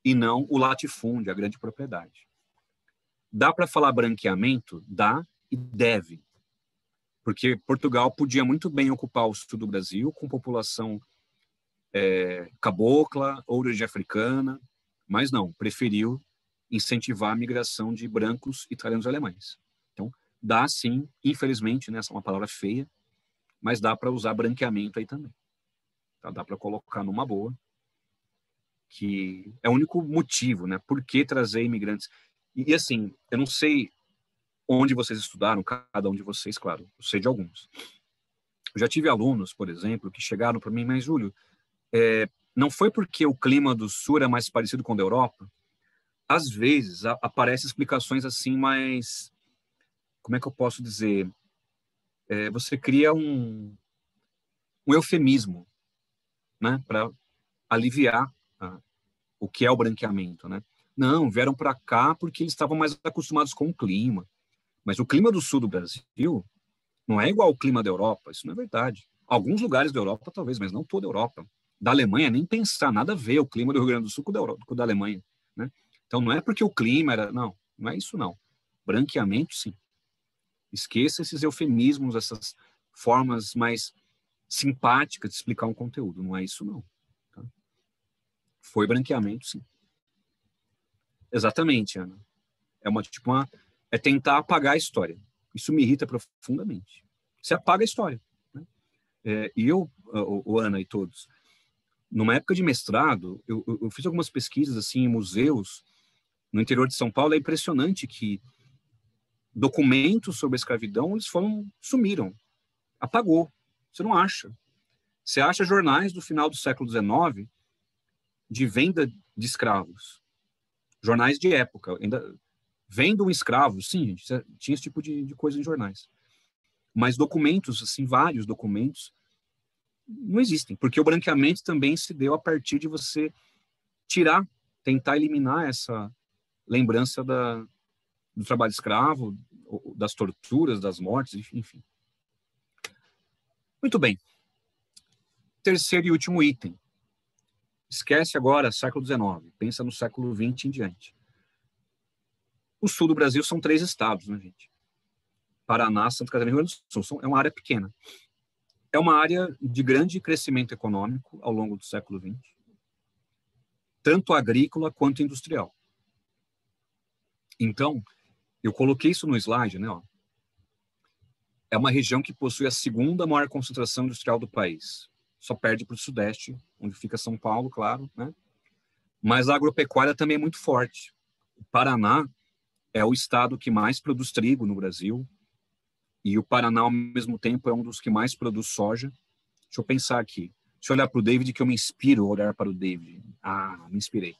e não o latifúndio, a grande propriedade. Dá para falar branqueamento? Dá e deve, porque Portugal podia muito bem ocupar o sul do Brasil com população cabocla ou de origem africana, mas não, preferiu incentivar a migração de brancos, italianos e alemães. Então, dá sim, infelizmente, né, essa é uma palavra feia, mas dá para usar branqueamento aí também. Tá? Dá para colocar numa boa, que é o único motivo, né? Por que trazer imigrantes? E assim, eu não sei onde vocês estudaram, cada um de vocês, claro, eu sei de alguns. Eu já tive alunos, por exemplo, que chegaram para mim, mas Júlio, não foi porque o clima do sul é mais parecido com o da Europa? Às vezes aparecem explicações assim, mas como é que eu posso dizer? Você cria um eufemismo, né, para aliviar o que é o branqueamento, né? Não, vieram para cá porque eles estavam mais acostumados com o clima. Mas o clima do sul do Brasil não é igual ao clima da Europa, isso não é verdade. Alguns lugares da Europa, talvez, mas não toda a Europa. Da Alemanha, nem pensar, nada a ver o clima do Rio Grande do Sul com o da Alemanha, né? Então, não é porque o clima era... Não, não é isso, não. Branqueamento, sim. Esqueça esses eufemismos, essas formas mais simpáticas de explicar um conteúdo. Não é isso, não. Tá? Foi branqueamento, sim. Exatamente, Ana. É tentar apagar a história. Isso me irrita profundamente. Você apaga a história. Né? E eu, o Ana e todos, numa época de mestrado, eu fiz algumas pesquisas assim, em museus no interior de São Paulo. É impressionante que documentos sobre a escravidão eles sumiram. Apagou. Você não acha. Você acha jornais do final do século XIX de venda de escravos. Jornais de época. Ainda venda um escravo. Sim, gente, tinha esse tipo de coisa em jornais. Mas documentos, assim, vários documentos, não existem, porque o branqueamento também se deu a partir de você tentar eliminar essa lembrança do trabalho escravo, das torturas, das mortes, enfim. Muito bem. Terceiro e último item. Esquece agora século XIX, pensa no século XX em diante. O sul do Brasil são 3 estados, né, gente? Paraná, Santa Catarina e Rio Grande do Sul. É uma área pequena. É uma área de grande crescimento econômico ao longo do século XX, tanto agrícola quanto industrial. Então, eu coloquei isso no slide, né? Ó. É uma região que possui a segunda maior concentração industrial do país. Só perde para o Sudeste, onde fica São Paulo, claro, né? Mas a agropecuária também é muito forte. O Paraná é o estado que mais produz trigo no Brasil, e o Paraná, ao mesmo tempo, é um dos que mais produz soja. Deixa eu pensar aqui. Deixa eu olhar para o David, que eu me inspiro a olhar para o David. Ah, me inspirei.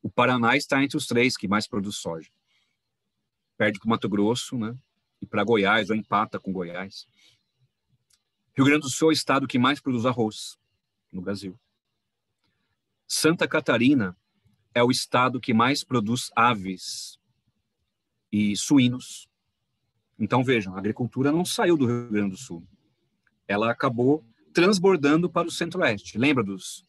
O Paraná está entre os 3 que mais produz soja. Perde para o Mato Grosso, né? E para Goiás, ou empata com Goiás. Rio Grande do Sul é o estado que mais produz arroz no Brasil. Santa Catarina é o estado que mais produz aves e suínos. Então, vejam, a agricultura não saiu do Rio Grande do Sul. Ela acabou transbordando para o Centro-Oeste. Lembra dos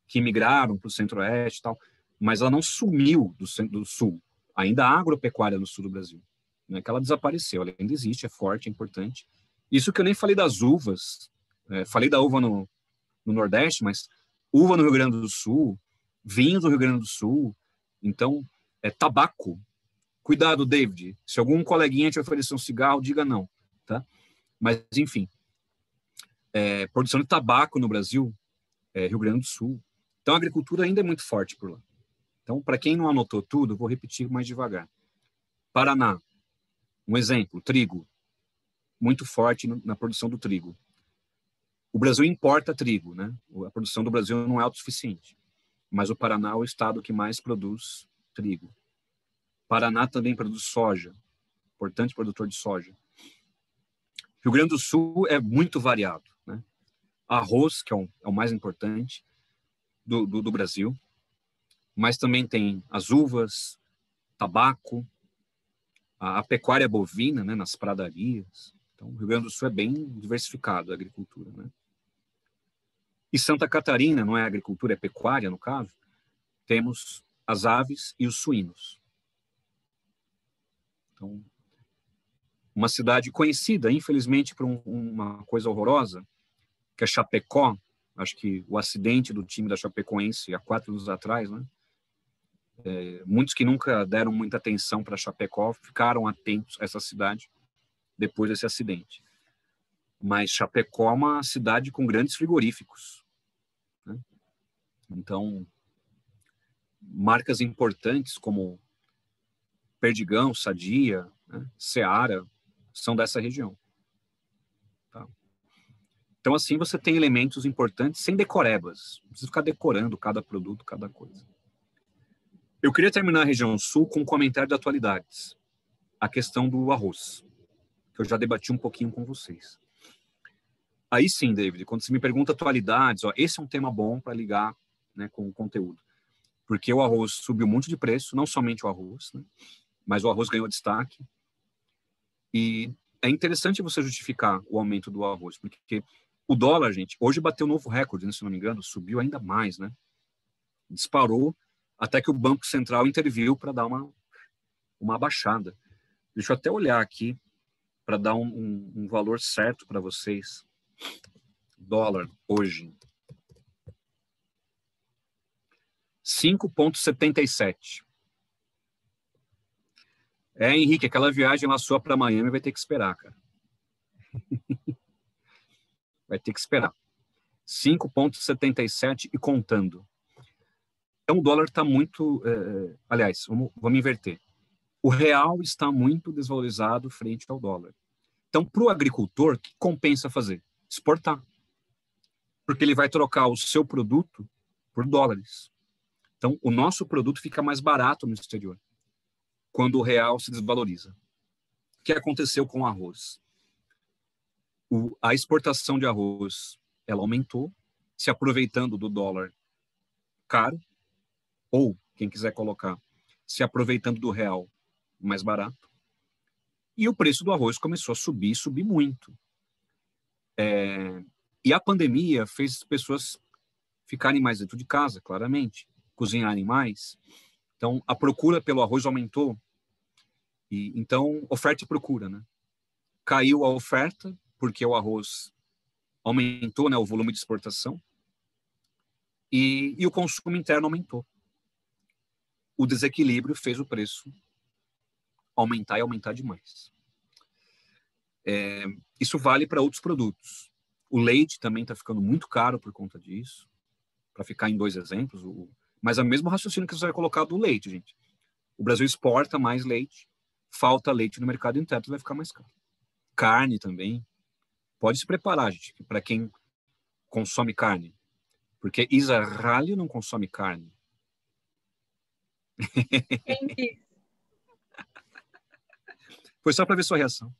que migraram para o Centro-Oeste e tal? Mas ela não sumiu do Sul. Ainda há agropecuária no sul do Brasil. Não é que ela desapareceu, ela ainda existe, é forte, é importante. Isso que eu nem falei das uvas. Falei da uva no Nordeste, mas uva no Rio Grande do Sul, vinhos no Rio Grande do Sul. Então, tabaco. Cuidado, David. Se algum coleguinha te oferecer um cigarro, diga não. Tá? Mas, enfim. Produção de tabaco no Brasil, Rio Grande do Sul. Então, a agricultura ainda é muito forte por lá. Então, para quem não anotou tudo, vou repetir mais devagar. Paraná, um exemplo, trigo. Muito forte na produção do trigo. O Brasil importa trigo, né? A produção do Brasil não é autossuficiente. Mas o Paraná é o estado que mais produz trigo. Paraná também produz soja, importante produtor de soja. Rio Grande do Sul é muito variado, né? Arroz, que é o mais importante do Brasil, mas também tem as uvas, tabaco, a pecuária bovina, né, nas pradarias. Então, o Rio Grande do Sul é bem diversificado a agricultura, né? E Santa Catarina, não é agricultura, é pecuária, no caso, temos as aves e os suínos. Então, uma cidade conhecida, infelizmente, por uma coisa horrorosa, que é Chapecó. Acho que o acidente do time da Chapecoense há 4 anos atrás, né? Muitos que nunca deram muita atenção para Chapecó ficaram atentos a essa cidade depois desse acidente. Mas Chapecó é uma cidade com grandes frigoríficos, né? Então, marcas importantes como Perdigão, Sadia, né, Seara, são dessa região. Tá? Então, assim, você tem elementos importantes sem decorebas. Não precisa ficar decorando cada produto, cada coisa. Eu queria terminar a região sul com um comentário de atualidades. A questão do arroz, que eu já debati um pouquinho com vocês. Aí sim, David, quando você me pergunta atualidades, esse é um tema bom para ligar, né, com o conteúdo. Porque o arroz subiu muito de preço, não somente o arroz, né, mas o arroz ganhou destaque. E é interessante você justificar o aumento do arroz, porque o dólar, gente, hoje bateu um novo recorde, né, se não me engano, subiu ainda mais, né? Disparou até que o Banco Central interviu para dar uma abaixada. Deixa eu até olhar aqui para dar um valor certo para vocês. Dólar hoje. 5,77. Henrique, aquela viagem lá sua para Miami vai ter que esperar, cara. Vai ter que esperar. 5,77 e contando. Então, o dólar está muito... aliás, vamos inverter. O real está muito desvalorizado frente ao dólar. Então, para o agricultor, o que compensa fazer? Exportar. Porque ele vai trocar o seu produto por dólares. Então, o nosso produto fica mais barato no exterior, quando o real se desvaloriza. O que aconteceu com o arroz? A exportação de arroz, ela aumentou, se aproveitando do dólar caro, ou, quem quiser colocar, se aproveitando do real mais barato. E o preço do arroz começou a subir muito. E a pandemia fez as pessoas ficarem mais dentro de casa, claramente, cozinharem mais. Então, a procura pelo arroz aumentou. E, então, oferta e procura, né? Caiu a oferta, porque o arroz aumentou, né, o volume de exportação, e o consumo interno aumentou. O desequilíbrio fez o preço aumentar e aumentar demais. Isso vale para outros produtos. O leite também está ficando muito caro por conta disso, para ficar em 2 exemplos. Mas é o mesmo raciocínio que você vai colocar do leite, gente. O Brasil exporta mais leite, falta leite no mercado interno, vai ficar mais caro. Carne também. Pode se preparar, gente, para quem consome carne. Porque Israel não consome carne. Entendi. Foi só para ver sua reação.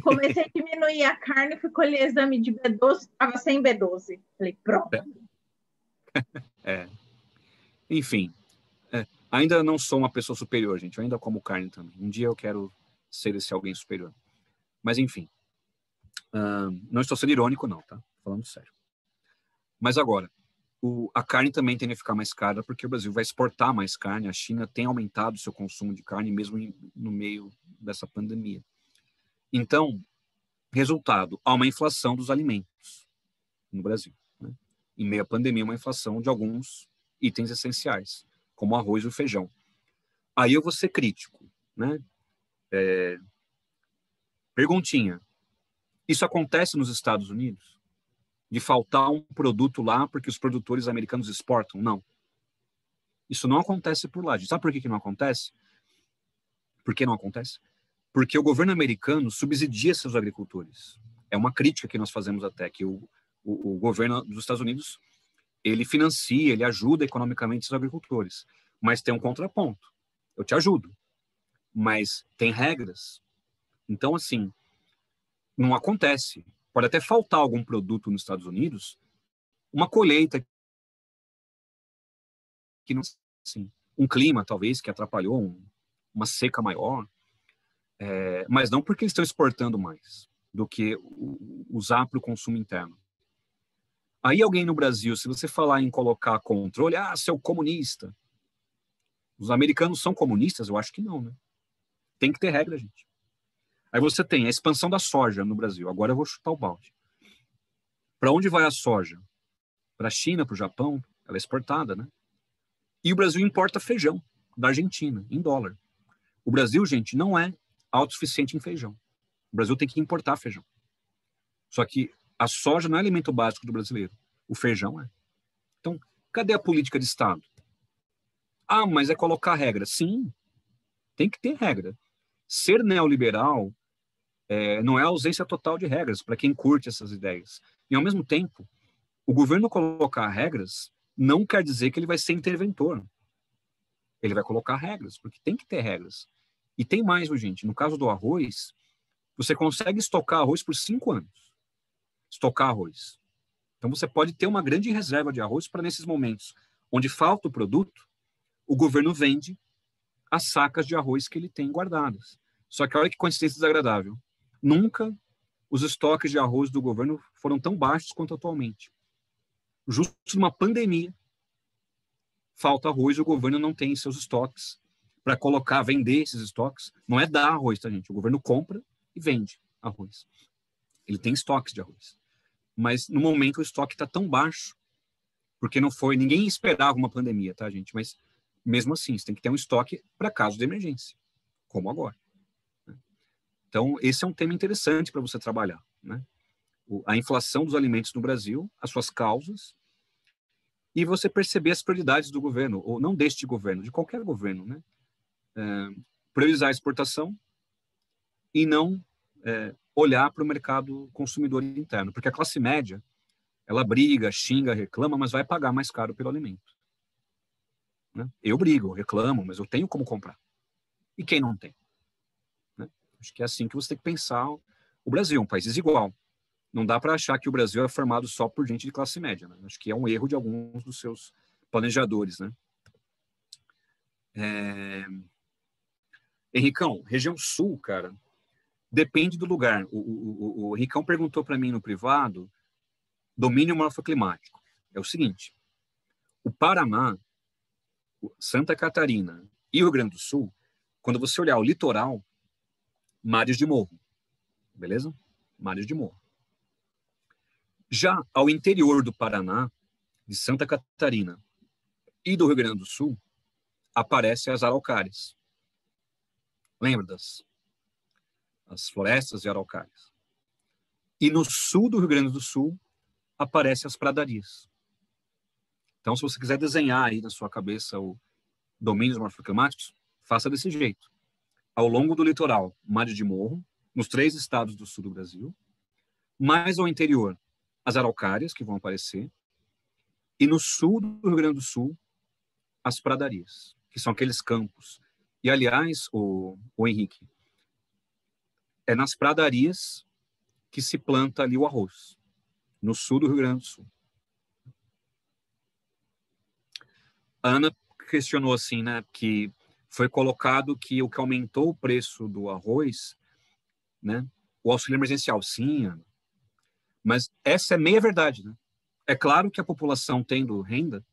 Comecei a diminuir a carne, fui colher exame de B12, estava sem B12. Falei, pronto. Enfim, ainda não sou uma pessoa superior, gente. Eu ainda como carne também. Um dia eu quero ser esse alguém superior. Mas, enfim. Não estou sendo irônico, não, tá? Falando sério. Mas agora, a carne também tende a ficar mais cara porque o Brasil vai exportar mais carne. A China tem aumentado o seu consumo de carne mesmo no meio dessa pandemia. Então, resultado, há uma inflação dos alimentos no Brasil. Né? Em meio à pandemia, uma inflação de alguns itens essenciais, como o arroz e o feijão. Aí eu vou ser crítico. Né? Perguntinha. Isso acontece nos Estados Unidos? De faltar um produto lá porque os produtores americanos exportam? Não. Isso não acontece por lá. Sabe por que não acontece? Por que não acontece? Porque o governo americano subsidia seus agricultores. É uma crítica que nós fazemos até, que o governo dos Estados Unidos, ele financia, ele ajuda economicamente seus agricultores. Mas tem um contraponto. Eu te ajudo, mas tem regras. Então, assim, não acontece. Pode até faltar algum produto nos Estados Unidos, uma colheita que não, assim, um clima talvez que atrapalhou, uma seca maior, mas não porque eles estão exportando mais do que usar para o consumo interno. Aí alguém no Brasil, se você falar em colocar controle, seu comunista. Os americanos são comunistas? Eu acho que não, né? Tem que ter regra, gente. Aí você tem a expansão da soja no Brasil. Agora eu vou chutar o balde. Para onde vai a soja? Para a China, para o Japão? Ela é exportada, né? E o Brasil importa feijão da Argentina, em dólar. O Brasil, gente, não é autossuficiente em feijão. O Brasil tem que importar feijão. Só que a soja não é alimento básico do brasileiro. O feijão é. Então, cadê a política de Estado? Mas é colocar regra. Sim, tem que ter regra. Ser neoliberal não é a ausência total de regras, para quem curte essas ideias. E, ao mesmo tempo, o governo colocar regras não quer dizer que ele vai ser interventor. Ele vai colocar regras, porque tem que ter regras. E tem mais, gente. No caso do arroz, você consegue estocar arroz por 5 anos. Estocar arroz. Então, você pode ter uma grande reserva de arroz para, nesses momentos onde falta o produto, o governo vende as sacas de arroz que ele tem guardadas. Só que olha que coincidência desagradável. Nunca os estoques de arroz do governo foram tão baixos quanto atualmente. Justo numa pandemia, falta arroz e o governo não tem seus estoques para colocar, vender esses estoques. Não é dar arroz, tá, gente? O governo compra e vende arroz. Ele tem estoques de arroz. Mas, no momento, o estoque está tão baixo, porque não foi... Ninguém esperava uma pandemia, tá, gente? Mas, mesmo assim, você tem que ter um estoque para caso de emergência, como agora. Então, esse é um tema interessante para você trabalhar, né? A inflação dos alimentos no Brasil, as suas causas, e você perceber as prioridades do governo, ou não deste governo, de qualquer governo, né? Priorizar a exportação e não olhar para o mercado consumidor interno, porque a classe média, ela briga, xinga, reclama, mas vai pagar mais caro pelo alimento. Né? Eu brigo, reclamo, mas eu tenho como comprar. E quem não tem? Né? Acho que é assim que você tem que pensar. O Brasil é um país desigual. não dá para achar que o Brasil é formado só por gente de classe média, né? Acho que é um erro de alguns dos seus planejadores, né? Henricão, região sul, cara, depende do lugar. O Henricão perguntou para mim no privado, domínio morfoclimático. É o seguinte, o Paraná, Santa Catarina e o Rio Grande do Sul, quando você olhar o litoral, mares de morro, beleza? Mares de morro. Já ao interior do Paraná, de Santa Catarina e do Rio Grande do Sul, aparecem as araucárias. Lembra as florestas e araucárias? E no sul do Rio Grande do Sul, aparecem as pradarias. Então, se você quiser desenhar aí na sua cabeça o domínios morfoclimáticos, faça desse jeito. Ao longo do litoral, mares de morro, nos 3 estados do sul do Brasil, mais ao interior, as araucárias, que vão aparecer, e no sul do Rio Grande do Sul, as pradarias, que são aqueles campos. E, aliás, o Henrique, é nas pradarias que se planta ali o arroz, no sul do Rio Grande do Sul. A Ana questionou assim, né, que foi colocado que o que aumentou o preço do arroz, né, o auxílio emergencial. Sim, Ana. Mas essa é meia verdade, né? É claro que a população tendo renda,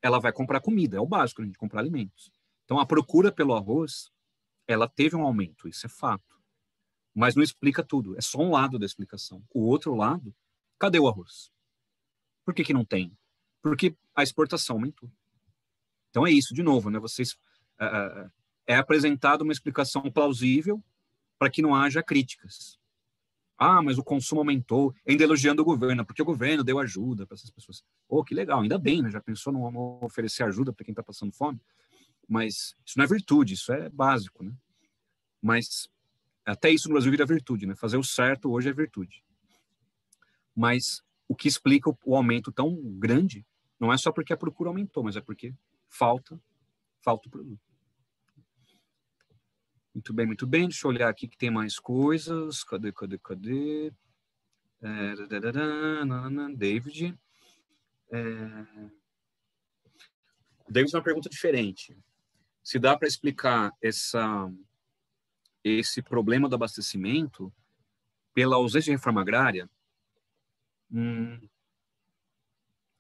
ela vai comprar comida, é o básico, a gente comprar alimentos. Então, a procura pelo arroz, ela teve um aumento, isso é fato. Mas não explica tudo, é só um lado da explicação. O outro lado, cadê o arroz? Por que não tem? Porque a exportação aumentou. Então é isso, de novo, né? Vocês é apresentada uma explicação plausível para que não haja críticas. Ah, mas o consumo aumentou, ainda elogiando o governo, porque o governo deu ajuda para essas pessoas. Oh, que legal, ainda bem, né? Já pensou não oferecer ajuda para quem está passando fome? Mas isso não é virtude, isso é básico, né? Mas até isso no Brasil vira virtude, né? Fazer o certo hoje é virtude. Mas o que explica o aumento tão grande não é só porque a procura aumentou, mas é porque falta o produto. Muito bem, muito bem. Deixa eu olhar aqui que tem mais coisas. Cadê? David. David é uma pergunta diferente. Se dá para explicar esse problema do abastecimento pela ausência de reforma agrária,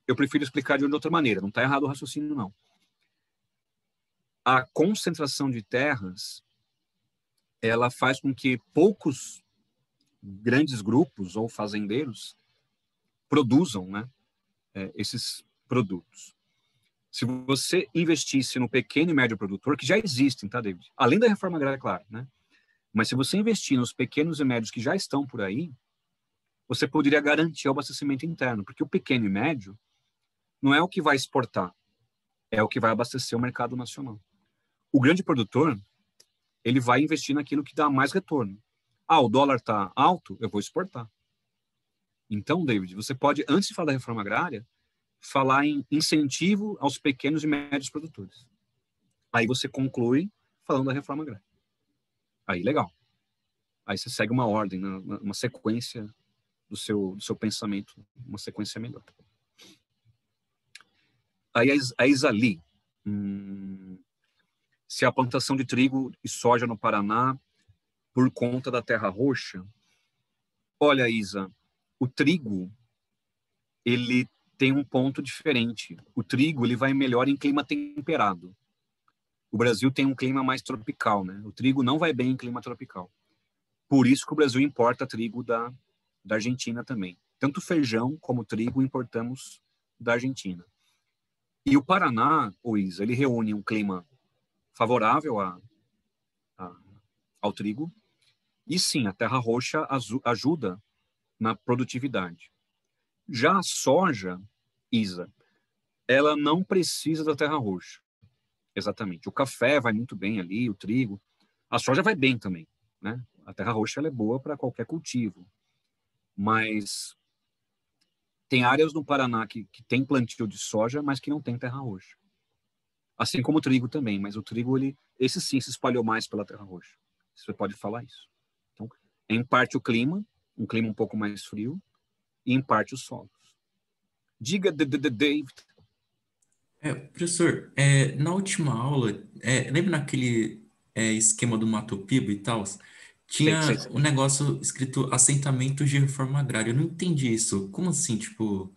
eu prefiro explicar de outra maneira. Não está errado o raciocínio, não. A concentração de terras, ela faz com que poucos grandes grupos ou fazendeiros produzam, né, esses produtos. Se você investisse no pequeno e médio produtor, que já existem, tá, David? Além da reforma agrária, claro, né? Mas se você investir nos pequenos e médios que já estão por aí, você poderia garantir o abastecimento interno, porque o pequeno e médio não é o que vai exportar, é o que vai abastecer o mercado nacional. O grande produtor, ele vai investir naquilo que dá mais retorno. Ah, o dólar está alto, eu vou exportar. Então, David, você pode, antes de falar da reforma agrária, falar em incentivo aos pequenos e médios produtores. Aí você conclui falando da reforma agrária. Aí, legal. Aí você segue uma ordem, uma sequência do seu pensamento, uma sequência melhor. Aí a Isali, se a plantação de trigo e soja no Paraná por conta da terra roxa. Olha, Isa, o trigo, ele tem um ponto diferente. O trigo, ele vai melhor em clima temperado. O Brasil tem um clima mais tropical, né? O trigo não vai bem em clima tropical. Por isso que o Brasil importa trigo da Argentina também. Tanto feijão como trigo importamos da Argentina. E o Paraná, Isa, ele reúne um clima favorável ao trigo. E sim, a terra roxa ajuda na produtividade. Já a soja, Isa, ela não precisa da terra roxa. Exatamente. O café vai muito bem ali, o trigo. A soja vai bem também, né? A terra roxa ela é boa para qualquer cultivo. Mas tem áreas no Paraná que tem plantio de soja, mas que não tem terra roxa. Assim como o trigo também, mas o trigo, esse sim se espalhou mais pela terra roxa. Você pode falar isso. Então, em parte o clima, um clima um pouco mais frio, e em parte os solos. Diga, David. Professor, na última aula, lembra naquele esquema do Mato Piba e tal? Sei, sei, Tinha sei. um negócio escrito assentamentos de reforma agrária. Eu não entendi isso. Como assim, tipo...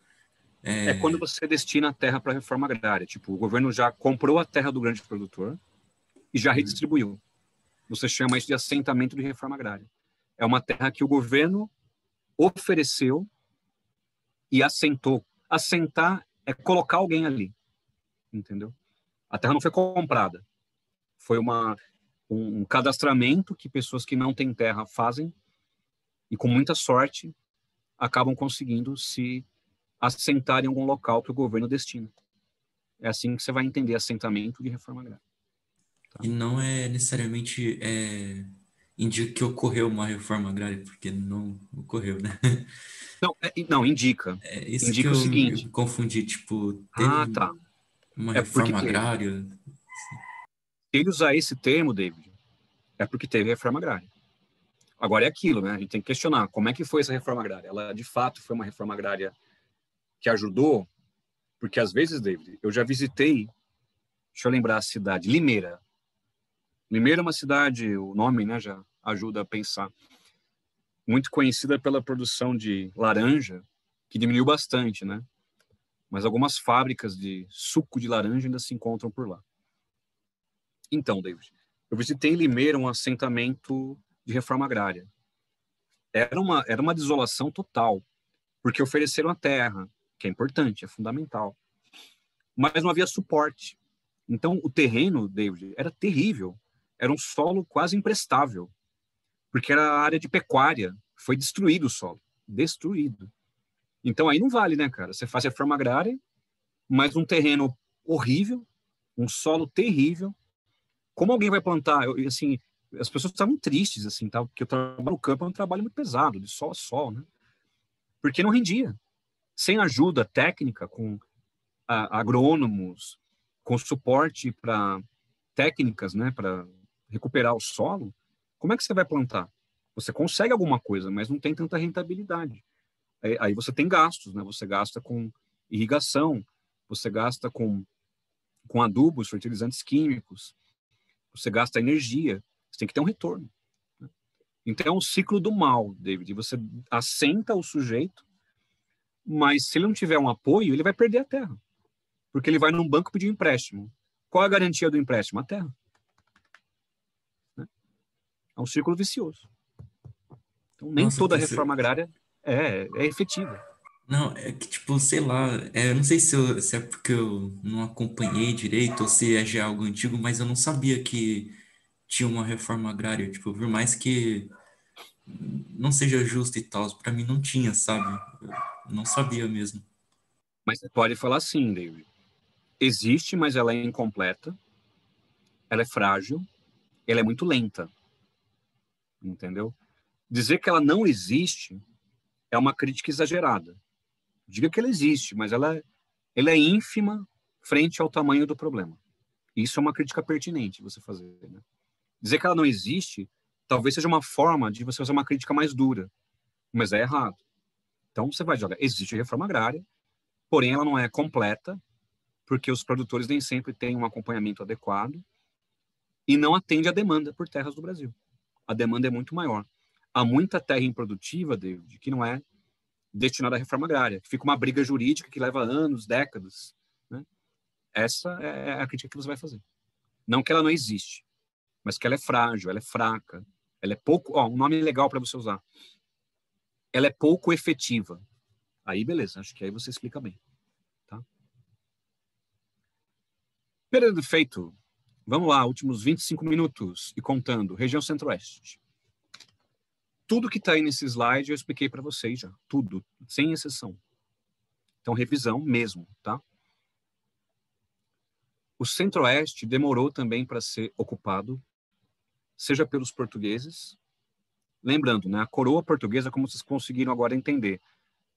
É quando você destina a terra para reforma agrária. Tipo, o governo já comprou a terra do grande produtor e já redistribuiu. Você chama isso de assentamento de reforma agrária. É uma terra que o governo ofereceu e assentou. Assentar é colocar alguém ali, entendeu? A terra não foi comprada. Foi um cadastramento que pessoas que não têm terra fazem e, com muita sorte, acabam conseguindo se assentar em algum local que o governo destina. É assim que você vai entender assentamento de reforma agrária. Tá? E não é necessariamente indica que ocorreu uma reforma agrária, porque não ocorreu, né? Não, não, indica. É isso que Indica o eu me seguinte. confundi. Tipo, Ah, teve tá. uma É porque reforma teve. Se agrária. ele usar esse termo, David, é porque teve reforma agrária. Agora é aquilo, né? A gente tem que questionar como é que foi essa reforma agrária. Ela, de fato, foi uma reforma agrária que ajudou? Porque, às vezes, David, eu já visitei, deixa eu lembrar a cidade, Limeira. Limeira é uma cidade, o nome, né, já ajuda a pensar, muito conhecida pela produção de laranja, que diminuiu bastante, né? Mas algumas fábricas de suco de laranja ainda se encontram por lá. Então, David, eu visitei em Limeira um assentamento de reforma agrária. Era uma desolação total, porque ofereceram a terra, que é importante, é fundamental, mas não havia suporte. Então, o terreno, David, era terrível. Era um solo quase imprestável, porque era área de pecuária. Foi destruído o solo. Destruído. Então, aí não vale, né, cara? Você faz reforma agrária, mas um terreno horrível, um solo terrível. Como alguém vai plantar? Assim, as pessoas estavam tristes, assim, tá? Porque o trabalho no campo é um trabalho muito pesado, de sol a sol, né? Porque não rendia. Sem ajuda técnica, com agrônomos, com suporte para técnicas, né, para recuperar o solo, como é que você vai plantar? Você consegue alguma coisa, mas não tem tanta rentabilidade. Aí você tem gastos, né? Você gasta com irrigação, você gasta com adubos, fertilizantes químicos, você gasta energia, você tem que ter um retorno. Né? Então é um ciclo do mal, David. Você assenta o sujeito, mas se ele não tiver um apoio, ele vai perder a terra. Porque ele vai num banco pedir um empréstimo. Qual é a garantia do empréstimo? A terra. Né? É um círculo vicioso. Então, nem Nossa, toda professor. reforma agrária é efetiva. Não, é que, tipo, sei lá, eu não sei se é porque eu não acompanhei direito ou se é já algo antigo, mas eu não sabia que tinha uma reforma agrária, tipo, por mais que não seja justo e tal, pra mim não tinha, sabe? Eu não sabia mesmo. Mas você pode falar assim, David. Existe, mas ela é incompleta, ela é frágil, ela é muito lenta. Entendeu? Dizer que ela não existe é uma crítica exagerada. Diga que ela existe, mas ela é ínfima frente ao tamanho do problema. Isso é uma crítica pertinente você fazer. Né? Dizer que ela não existe talvez seja uma forma de você fazer uma crítica mais dura, mas é errado. Então você vai jogar. Existe reforma agrária, porém ela não é completa, porque os produtores nem sempre têm um acompanhamento adequado e não atende à demanda por terras do Brasil. A demanda é muito maior. Há muita terra improdutiva, David, que não é destinada à reforma agrária, que fica uma briga jurídica que leva anos, décadas. Né? Essa é a crítica que você vai fazer. Não que ela não existe, mas que ela é frágil, ela é fraca, ela é pouco... um nome legal para você usar. Ela é pouco efetiva. Aí, beleza, acho que aí você explica bem. Tá? Período feito. Vamos lá, últimos 25 minutos e contando. Região Centro-Oeste. Tudo que está aí nesse slide eu expliquei para vocês já. Tudo, sem exceção. Então, revisão mesmo, tá? O Centro-Oeste demorou também para ser ocupado, seja pelos portugueses. Lembrando, né, a coroa portuguesa, como vocês conseguiram agora entender,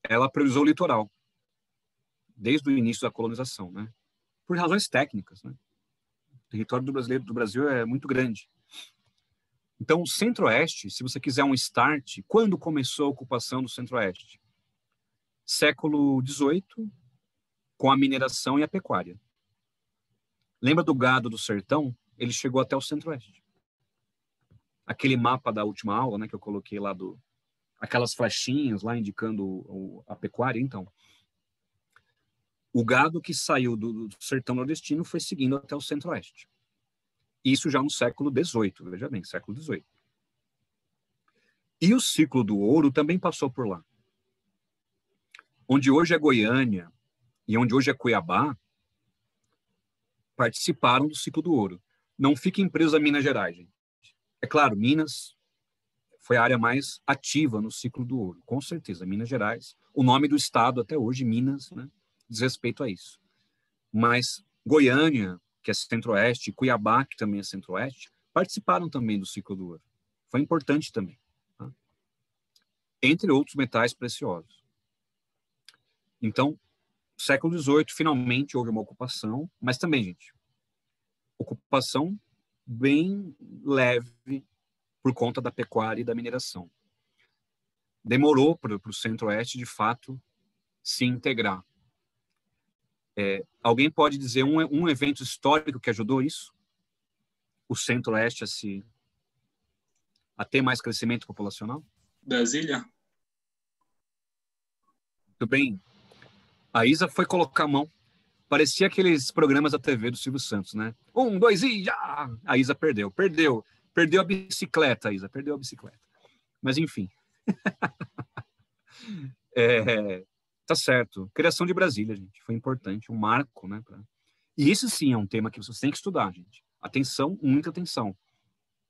ela priorizou o litoral, desde o início da colonização, né? Por razões técnicas, né? O território do Brasil é muito grande. Então, o Centro-Oeste, se você quiser um start, quando começou a ocupação do Centro-Oeste? Século XVIII, com a mineração e a pecuária. Lembra do gado do sertão? Ele chegou até o centro-oeste. Aquele mapa da última aula, né, que eu coloquei lá, aquelas flechinhas lá indicando a pecuária, então. O gado que saiu do sertão nordestino foi seguindo até o centro-oeste. Isso já no século XVIII, veja bem, século XVIII. E o ciclo do ouro também passou por lá. Onde hoje é Goiânia e onde hoje é Cuiabá, participaram do ciclo do ouro. Não fiquem presos a Minas Gerais, gente. É claro, Minas foi a área mais ativa no ciclo do ouro, com certeza. Minas Gerais, o nome do estado até hoje, Minas, né, diz respeito a isso. Mas Goiânia, que é centro-oeste, e Cuiabá, que também é centro-oeste, participaram também do ciclo do ouro. Foi importante também. Tá? Entre outros metais preciosos. Então, século XVIII, finalmente houve uma ocupação, mas também, gente, ocupação bem leve por conta da pecuária e da mineração. Demorou para o centro-oeste, de fato, se integrar. Alguém pode dizer um evento histórico que ajudou isso? O centro-oeste a ter mais crescimento populacional? Brasília? Muito bem. A Isa foi colocar a mão. Parecia aqueles programas da TV do Silvio Santos, né? 1, 2 e já! A Isa perdeu. Perdeu a bicicleta, Isa. Perdeu a bicicleta. Mas, enfim. Tá certo. Criação de Brasília, gente. Foi importante. Um marco, né? E esse, sim, é um tema que vocês têm que estudar, gente. Atenção, muita atenção.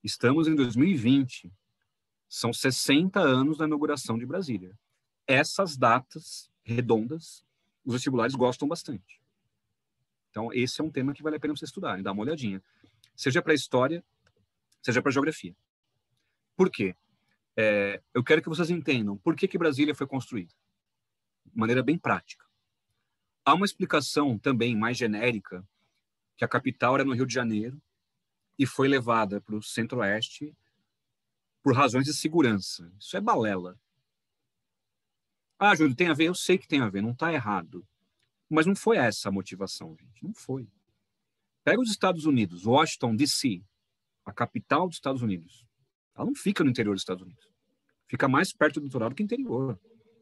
Estamos em 2020. São 60 anos da inauguração de Brasília. Essas datas redondas, os vestibulares gostam bastante. Então, esse é um tema que vale a pena você estudar, dá uma olhadinha. Seja para história, seja para geografia. Por quê? Eu quero que vocês entendam por que Brasília foi construída. De maneira bem prática. Há uma explicação também mais genérica, que a capital era no Rio de Janeiro e foi levada para o centro-oeste por razões de segurança. Isso é balela. Ah, Júlio, tem a ver? Eu sei que tem a ver, não está errado. Mas não foi essa a motivação, gente. Não foi. Pega os Estados Unidos, Washington, D.C., a capital dos Estados Unidos. Ela não fica no interior dos Estados Unidos. Fica mais perto do litoral do que interior,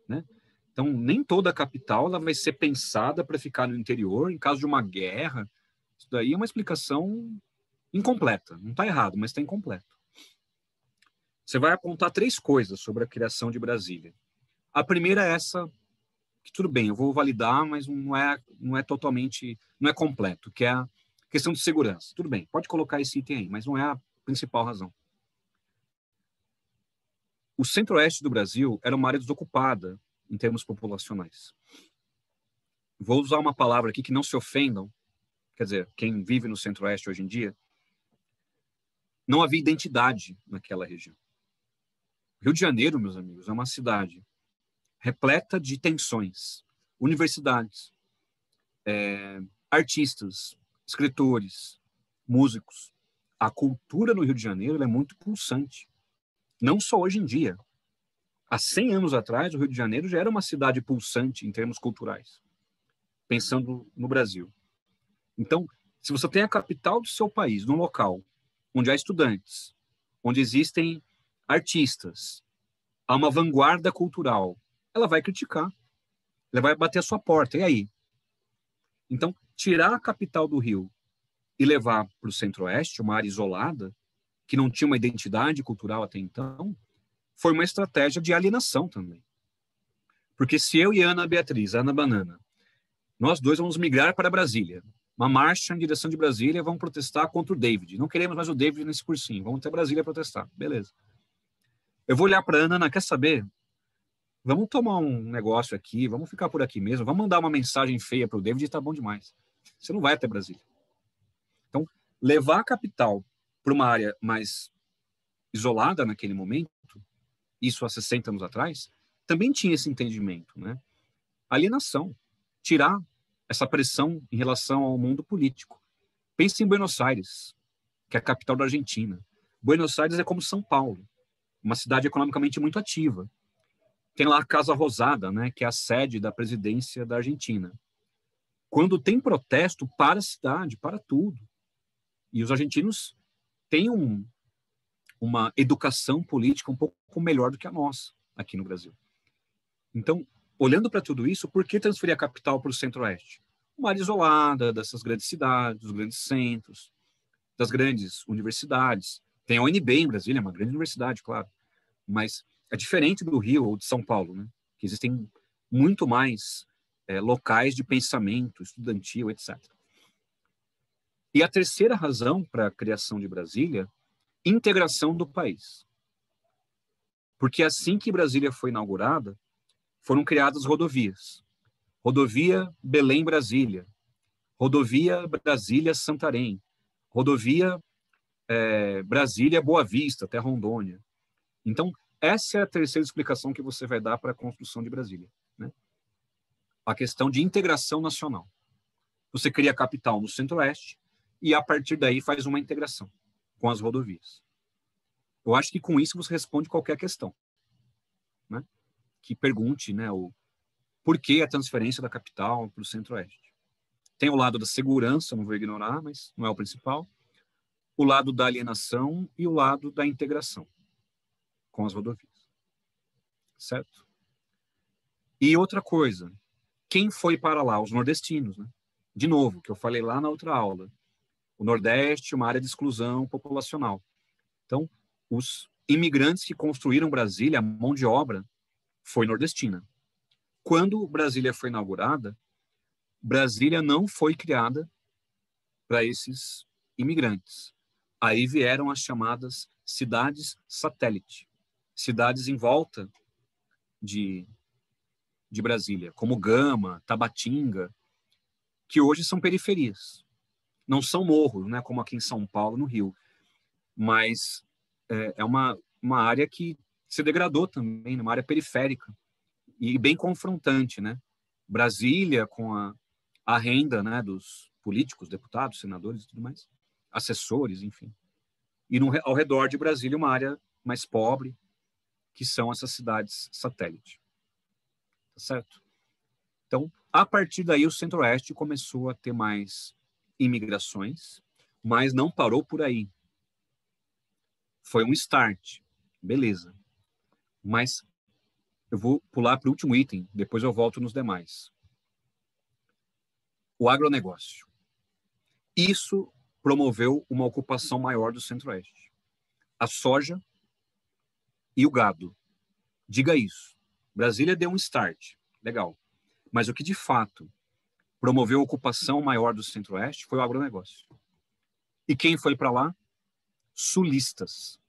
né? Então, nem toda a capital ela vai ser pensada para ficar no interior em caso de uma guerra. Isso daí é uma explicação incompleta. Não está errado, mas está incompleto. Você vai apontar 3 coisas sobre a criação de Brasília. A primeira é essa, que tudo bem, eu vou validar, mas não é totalmente, não é completo, que é a questão de segurança. Tudo bem, pode colocar esse item aí, mas não é a principal razão. O centro-oeste do Brasil era uma área desocupada em termos populacionais. Vou usar uma palavra aqui que não se ofendam, quer dizer, quem vive no centro-oeste hoje em dia, não havia identidade naquela região. Rio de Janeiro, meus amigos, é uma cidade repleta de tensões, universidades, artistas, escritores, músicos. A cultura no Rio de Janeiro é muito pulsante. Não só hoje em dia. Há 100 anos atrás, o Rio de Janeiro já era uma cidade pulsante em termos culturais, pensando no Brasil. Então, se você tem a capital do seu país, num local onde há estudantes, onde existem artistas, há uma vanguarda cultural, ela vai criticar, ela vai bater a sua porta, e aí? Então, tirar a capital do Rio e levar para o centro-oeste, uma área isolada, que não tinha uma identidade cultural até então, foi uma estratégia de alienação também. Porque se eu e Ana Beatriz, Ana Banana, nós dois vamos migrar para Brasília, uma marcha em direção de Brasília, vamos protestar contra o David. Não queremos mais o David nesse cursinho, vamos até Brasília protestar. Beleza. Eu vou olhar para a Ana, quer saber? Vamos tomar um negócio aqui, vamos ficar por aqui mesmo, vamos mandar uma mensagem feia para o David e tá bom demais. Você não vai até Brasília. Então, levar a capital para uma área mais isolada naquele momento, isso há 60 anos atrás, também tinha esse entendimento, né? Alienação, tirar essa pressão em relação ao mundo político. Pense em Buenos Aires, que é a capital da Argentina. Buenos Aires é como São Paulo, uma cidade economicamente muito ativa. tem lá a Casa Rosada, né, que é a sede da presidência da Argentina. Quando tem protesto, para a cidade, para tudo. E os argentinos têm uma educação política um pouco melhor do que a nossa aqui no Brasil. Então, olhando para tudo isso, por que transferir a capital para o centro-oeste? Uma área isolada dessas grandes cidades, dos grandes centros, das grandes universidades. Tem a UNB em Brasília, é uma grande universidade, claro. Mas é diferente do Rio ou de São Paulo, né? Que existem muito mais locais de pensamento estudantil, etc. E a terceira razão para a criação de Brasília, integração do país. Porque assim que Brasília foi inaugurada, foram criadas rodovias. Rodovia Belém-Brasília, rodovia Brasília-Santarém, rodovia Brasília-Boa Vista, até Rondônia. Então, essa é a terceira explicação que você vai dar para a construção de Brasília, né? A questão de integração nacional. Você cria a capital no centro-oeste e, a partir daí, faz uma integração com as rodovias. Eu acho que com isso você responde qualquer questão, né? Que pergunte, né, por que a transferência da capital para o centro-oeste. Tem o lado da segurança, não vou ignorar, mas não é o principal. O lado da alienação e o lado da integração com as rodovias. Certo? E outra coisa, quem foi para lá? Os nordestinos, né? De novo, que eu falei lá na outra aula. O Nordeste, uma área de exclusão populacional. Então, os imigrantes que construíram Brasília, a mão de obra, foi nordestina. Quando Brasília foi inaugurada, Brasília não foi criada para esses imigrantes. Aí vieram as chamadas cidades satélite, cidades em volta de Brasília, como Gama, Tabatinga, que hoje são periferias. Não são morros, né, como aqui em São Paulo, no Rio, mas é uma área que se degradou também, uma área periférica e bem confrontante, né? Brasília com a renda, né, dos políticos, deputados, senadores e tudo mais, assessores, enfim. E ao redor de Brasília uma área mais pobre, que são essas cidades satélite. Tá certo? Então, a partir daí o Centro-Oeste começou a ter mais imigrações, mas não parou por aí. Foi um start, beleza. Mas eu vou pular para o último item, depois eu volto nos demais. O agronegócio. Isso promoveu uma ocupação maior do Centro-Oeste. A soja e o gado. Diga isso. Brasília deu um start, legal. Mas o que de fato promoveu a ocupação maior do Centro-Oeste foi o agronegócio. E quem foi para lá? Sulistas.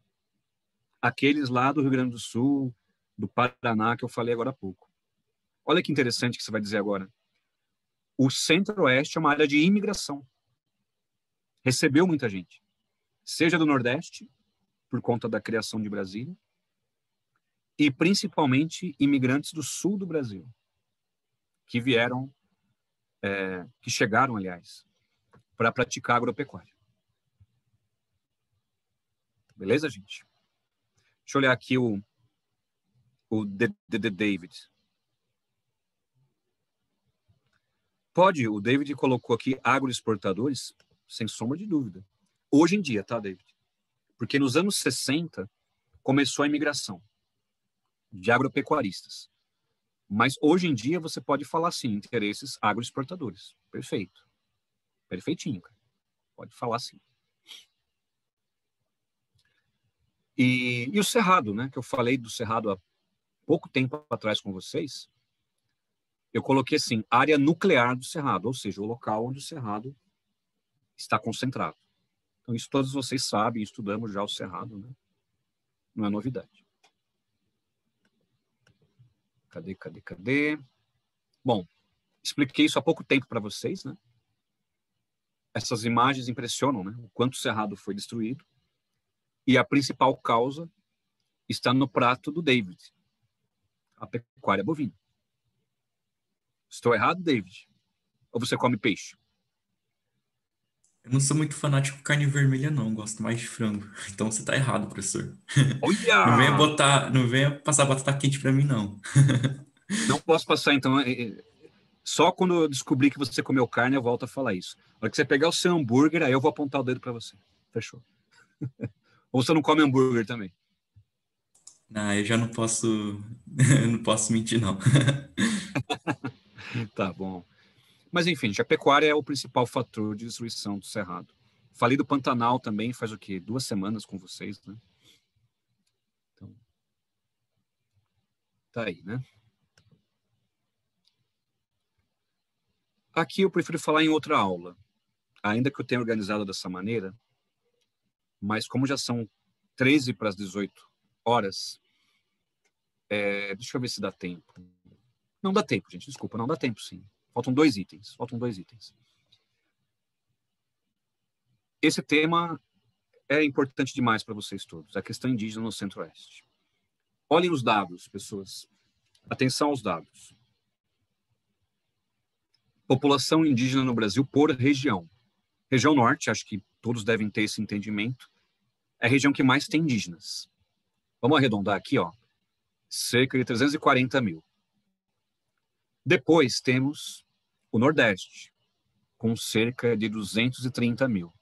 Aqueles lá do Rio Grande do Sul, do Paraná, que eu falei agora há pouco. Olha que interessante que você vai dizer agora. O Centro-Oeste é uma área de imigração. Recebeu muita gente. Seja do Nordeste, por conta da criação de Brasília, e principalmente imigrantes do sul do Brasil, que vieram, que chegaram, aliás, para praticar agropecuária. Beleza, gente? Deixa eu olhar aqui o David. O David colocou aqui agroexportadores, sem sombra de dúvida. Hoje em dia, tá, David? Porque nos anos 60 começou a imigração de agropecuaristas. Mas hoje em dia você pode falar sim, interesses agroexportadores. Perfeito. Perfeitinho, cara. Pode falar sim. E o Cerrado, né? Que eu falei do Cerrado há pouco tempo atrás com vocês. Eu coloquei assim, área nuclear do Cerrado, ou seja, o local onde o Cerrado está concentrado. Então, isso todos vocês sabem, estudamos já o Cerrado, né? Não é novidade. Cadê? Bom, expliquei isso há pouco tempo para vocês, né? Essas imagens impressionam, né? O quanto o Cerrado foi destruído. E a principal causa está no prato do David, a pecuária bovina. Estou errado, David? Ou você come peixe? Eu não sou muito fanático de carne vermelha, não. Gosto mais de frango. Então você tá errado, professor. Olha! Não venha passar batata quente pra mim, não. Não posso passar, então. Só quando eu descobrir que você comeu carne, eu volto a falar isso. Na hora que você pegar o seu hambúrguer, aí eu vou apontar o dedo para você. Fechou. Ou você não come hambúrguer também. Ah, eu já não posso, eu não posso mentir, não. Tá bom. Mas, enfim, a pecuária é o principal fator de destruição do Cerrado. Falei do Pantanal também, faz o quê? 2 semanas com vocês, né? Então, tá aí, né? Aqui eu prefiro falar em outra aula, ainda que eu tenha organizado dessa maneira, mas como já são 13 para as 18 horas, deixa eu ver se dá tempo. Não dá tempo, gente, desculpa, não dá tempo, sim. Faltam 2 itens. Esse tema é importante demais para vocês todos, a questão indígena no Centro-Oeste. Olhem os dados, pessoas. Atenção aos dados. População indígena no Brasil por região. Região Norte, acho que todos devem ter esse entendimento, é a região que mais tem indígenas. Vamos arredondar aqui, ó. Cerca de 340 mil. Depois temos o Nordeste, com cerca de 230 mil.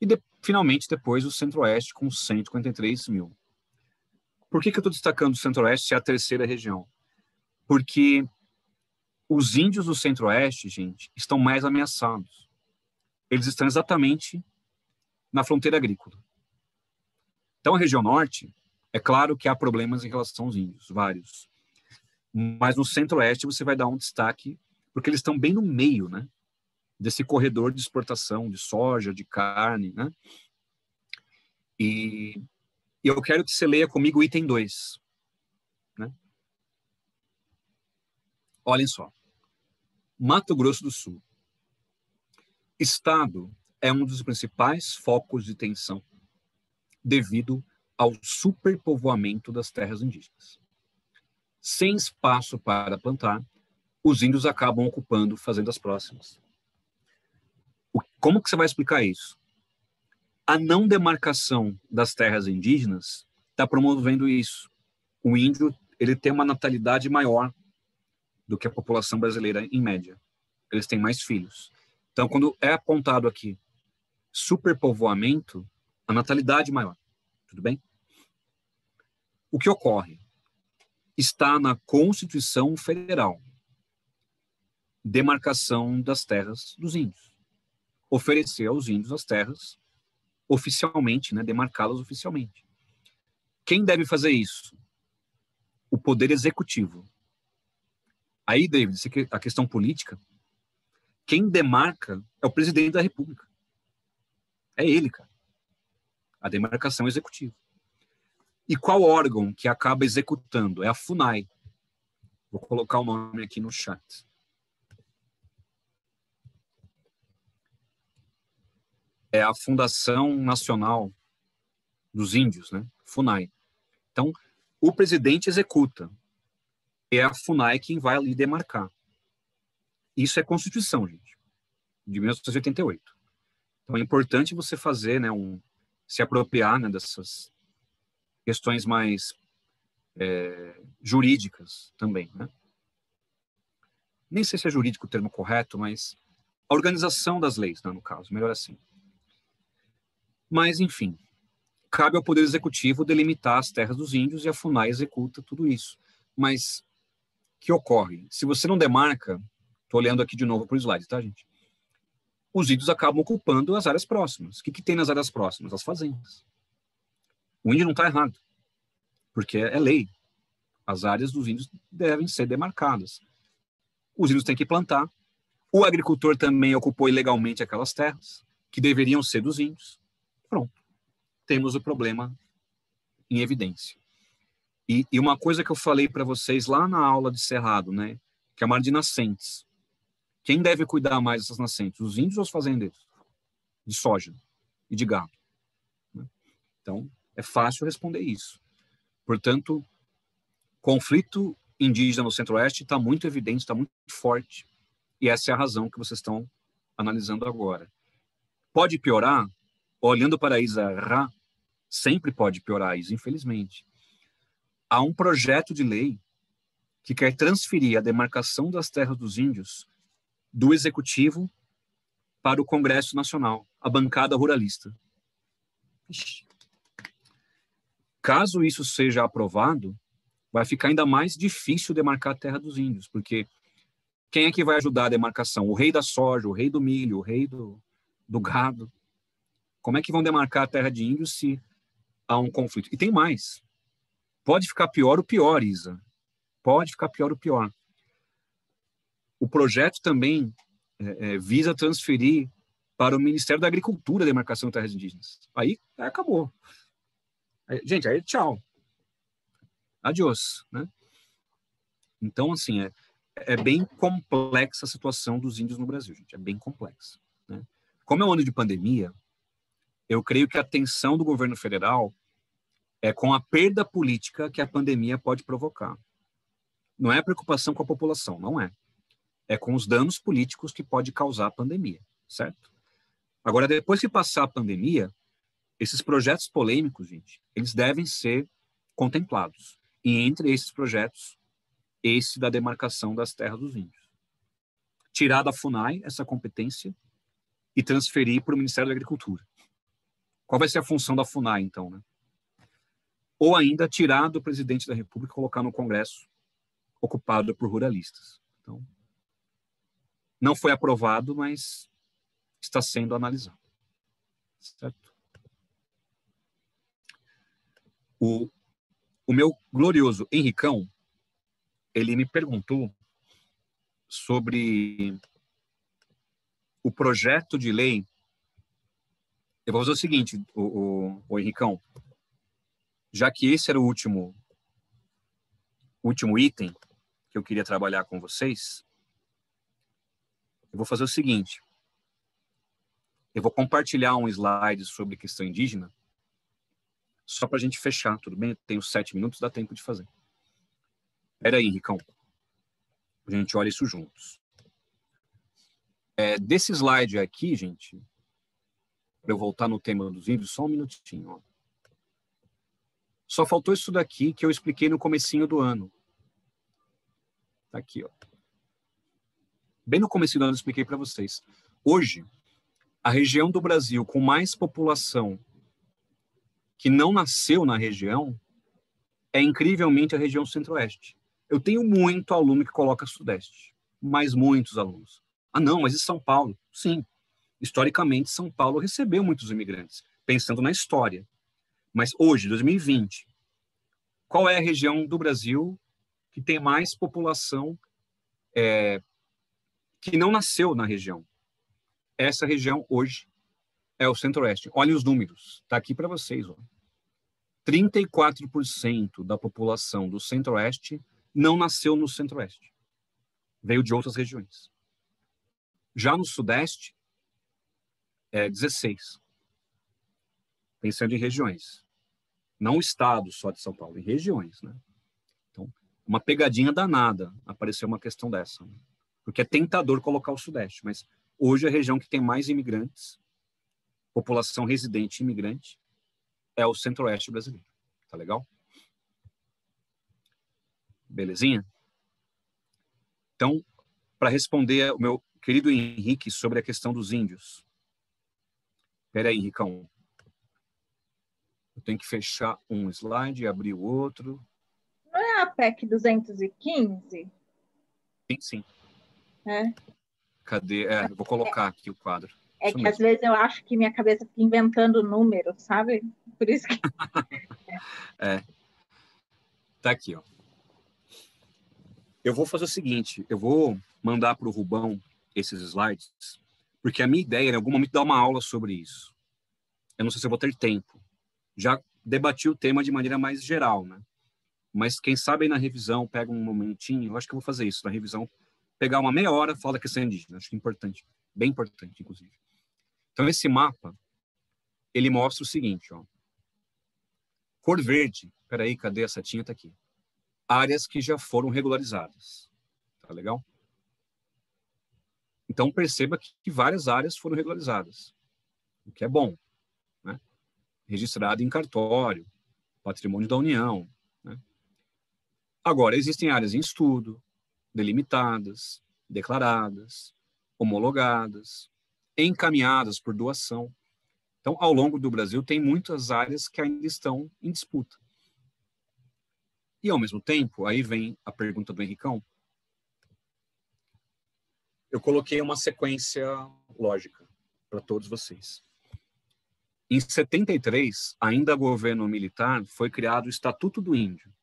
E, finalmente, depois o Centro-Oeste, com 153 mil. Por que eu estou destacando o Centro-Oeste se é a terceira região? Porque os índios do Centro-Oeste, gente, estão mais ameaçados. Eles estão exatamente na fronteira agrícola. Então, a região Norte, é claro que há problemas em relação aos índios, vários. Mas no Centro-Oeste você vai dar um destaque, porque eles estão bem no meio, né? Desse corredor de exportação de soja, de carne, né? E eu quero que você leia comigo o item 2. Né? Olhem só. Mato Grosso do Sul. Estado é um dos principais focos de tensão devido ao superpovoamento das terras indígenas. Sem espaço para plantar, os índios acabam ocupando fazendas próximas. Como que você vai explicar isso? A não demarcação das terras indígenas está promovendo isso. O índio ele tem uma natalidade maior do que a população brasileira em média. Eles têm mais filhos. Então, quando é apontado aqui superpovoamento, a natalidade maior. Tudo bem? O que ocorre? Está na Constituição Federal demarcação das terras dos índios. Oferecer aos índios as terras oficialmente, né, demarcá-las oficialmente. Quem deve fazer isso? O Poder Executivo. Aí, David, a questão política, quem demarca é o presidente da República. É ele, cara. A demarcação executiva. E qual órgão que acaba executando? É a FUNAI. Vou colocar o nome aqui no chat. É a Fundação Nacional dos Índios, né? FUNAI. Então, o presidente executa. É a FUNAI quem vai ali demarcar. Isso é Constituição, gente, de 1988. Então, é importante você fazer, né, se apropriar, né, dessas questões mais jurídicas também, né? Nem sei se é jurídico o termo correto, mas a organização das leis, né, no caso, melhor assim. Mas, enfim, cabe ao Poder Executivo delimitar as terras dos índios e a FUNAI executa tudo isso. Mas o que ocorre? Se você não demarca, estou olhando aqui de novo para o slide, tá, gente? Os índios acabam ocupando as áreas próximas. O que tem nas áreas próximas? As fazendas. O índio não está errado, porque é lei. As áreas dos índios devem ser demarcadas. Os índios têm que plantar. O agricultor também ocupou ilegalmente aquelas terras, que deveriam ser dos índios. Pronto. Temos o problema em evidência. E uma coisa que eu falei para vocês lá na aula de Cerrado, né, que é a mar de nascentes. Quem deve cuidar mais dessas nascentes? Os índios ou os fazendeiros? De soja e de gado. Então, é fácil responder isso. Portanto, conflito indígena no Centro-Oeste está muito evidente, está muito forte. E essa é a razão que vocês estão analisando agora. Pode piorar? Olhando para Isa Ra, sempre pode piorar isso, infelizmente. Há um projeto de lei que quer transferir a demarcação das terras dos índios do Executivo para o Congresso Nacional, a bancada ruralista. Ixi. Caso isso seja aprovado, vai ficar ainda mais difícil demarcar a terra dos índios, porque quem é que vai ajudar a demarcação? O rei da soja, o rei do milho, o rei do gado. Como é que vão demarcar a terra de índios se há um conflito? E tem mais. Pode ficar pior o pior, Isa. Pode ficar pior o pior. O projeto também visa transferir para o Ministério da Agricultura a demarcação de terras indígenas. Aí acabou. Gente, aí tchau. Adiós, né? Então, assim, é bem complexa a situação dos índios no Brasil, gente. É bem complexa, né? Como é um ano de pandemia, eu creio que a atenção do governo federal é com a perda política que a pandemia pode provocar. Não é a preocupação com a população, não é. É com os danos políticos que pode causar a pandemia, certo? Agora, depois que passar a pandemia, esses projetos polêmicos, gente, eles devem ser contemplados. E entre esses projetos, esse da demarcação das terras dos índios. Tirar da FUNAI essa competência e transferir para o Ministério da Agricultura. Qual vai ser a função da FUNAI, então, né? Ou ainda tirar do presidente da República e colocar no Congresso, ocupado por ruralistas. Então, não foi aprovado, mas está sendo analisado. Certo? O meu glorioso Henricão, ele me perguntou sobre o projeto de lei. Eu vou fazer o seguinte, o Henricão, já que esse era o último item que eu queria trabalhar com vocês, eu vou fazer o seguinte. Eu vou compartilhar um slide sobre questão indígena, só para a gente fechar, tudo bem? Eu tenho 7 minutos, dá tempo de fazer. Espera aí, Henricão. A gente olha isso juntos. Desse slide aqui, gente, para eu voltar no tema dos índios, só um minutinho. Ó. Só faltou isso daqui que eu expliquei no comecinho do ano. Tá aqui, ó. Bem no comecinho do ano eu expliquei para vocês. Hoje, a região do Brasil com mais população que não nasceu na região é incrivelmente a região centro-oeste. Eu tenho muito aluno que coloca sudeste, mas muitos alunos. Ah, não, mas e São Paulo? Sim, historicamente São Paulo recebeu muitos imigrantes, pensando na história. Mas hoje, 2020, qual é a região do Brasil que tem mais população que não nasceu na região? Essa região hoje é o centro-oeste. Olhem os números, está aqui para vocês. Ó. 34% da população do centro-oeste não nasceu no centro-oeste. Veio de outras regiões. Já no sudeste, 16%. Pensando em regiões. Não o estado só de São Paulo, em regiões, né? Então, uma pegadinha danada apareceu uma questão dessa. Né? Porque é tentador colocar o sudeste, mas hoje a região que tem mais imigrantes, população residente imigrante, é o centro-oeste brasileiro. Tá legal? Belezinha? Então, para responder o meu querido Henrique sobre a questão dos índios. Espera aí, Henricão. Eu tenho que fechar um slide e abrir o outro. Não é a PEC 215? Sim. É. Cadê? Eu vou colocar aqui o quadro. É Isso que mesmo. às vezes eu acho que minha cabeça fica inventando números, sabe? Por isso que... Tá aqui, ó. Eu vou fazer o seguinte, eu vou mandar para o Rubão esses slides, porque a minha ideia era em algum momento dar uma aula sobre isso. Eu não sei se eu vou ter tempo. Já debati o tema de maneira mais geral, né? Mas quem sabe aí na revisão, pega um momentinho, eu acho que eu vou fazer isso, na revisão, pegar uma meia hora, falar da questão indígena, acho que é importante, bem importante, inclusive. Então, esse mapa, ele mostra o seguinte, ó. Cor verde, peraí, cadê a setinha? Tá aqui. Áreas que já foram regularizadas. Tá legal? Então, perceba que várias áreas foram regularizadas. o que é bom, né? Registrado em cartório, patrimônio da União, né? Agora, existem áreas em estudo, delimitadas, declaradas, homologadas, encaminhadas por doação. Então, ao longo do Brasil, tem muitas áreas que ainda estão em disputa. E, ao mesmo tempo, aí vem a pergunta do Henricão, eu coloquei uma sequência lógica para todos vocês. Em 73, ainda governo militar, foi criado o Estatuto do Índio.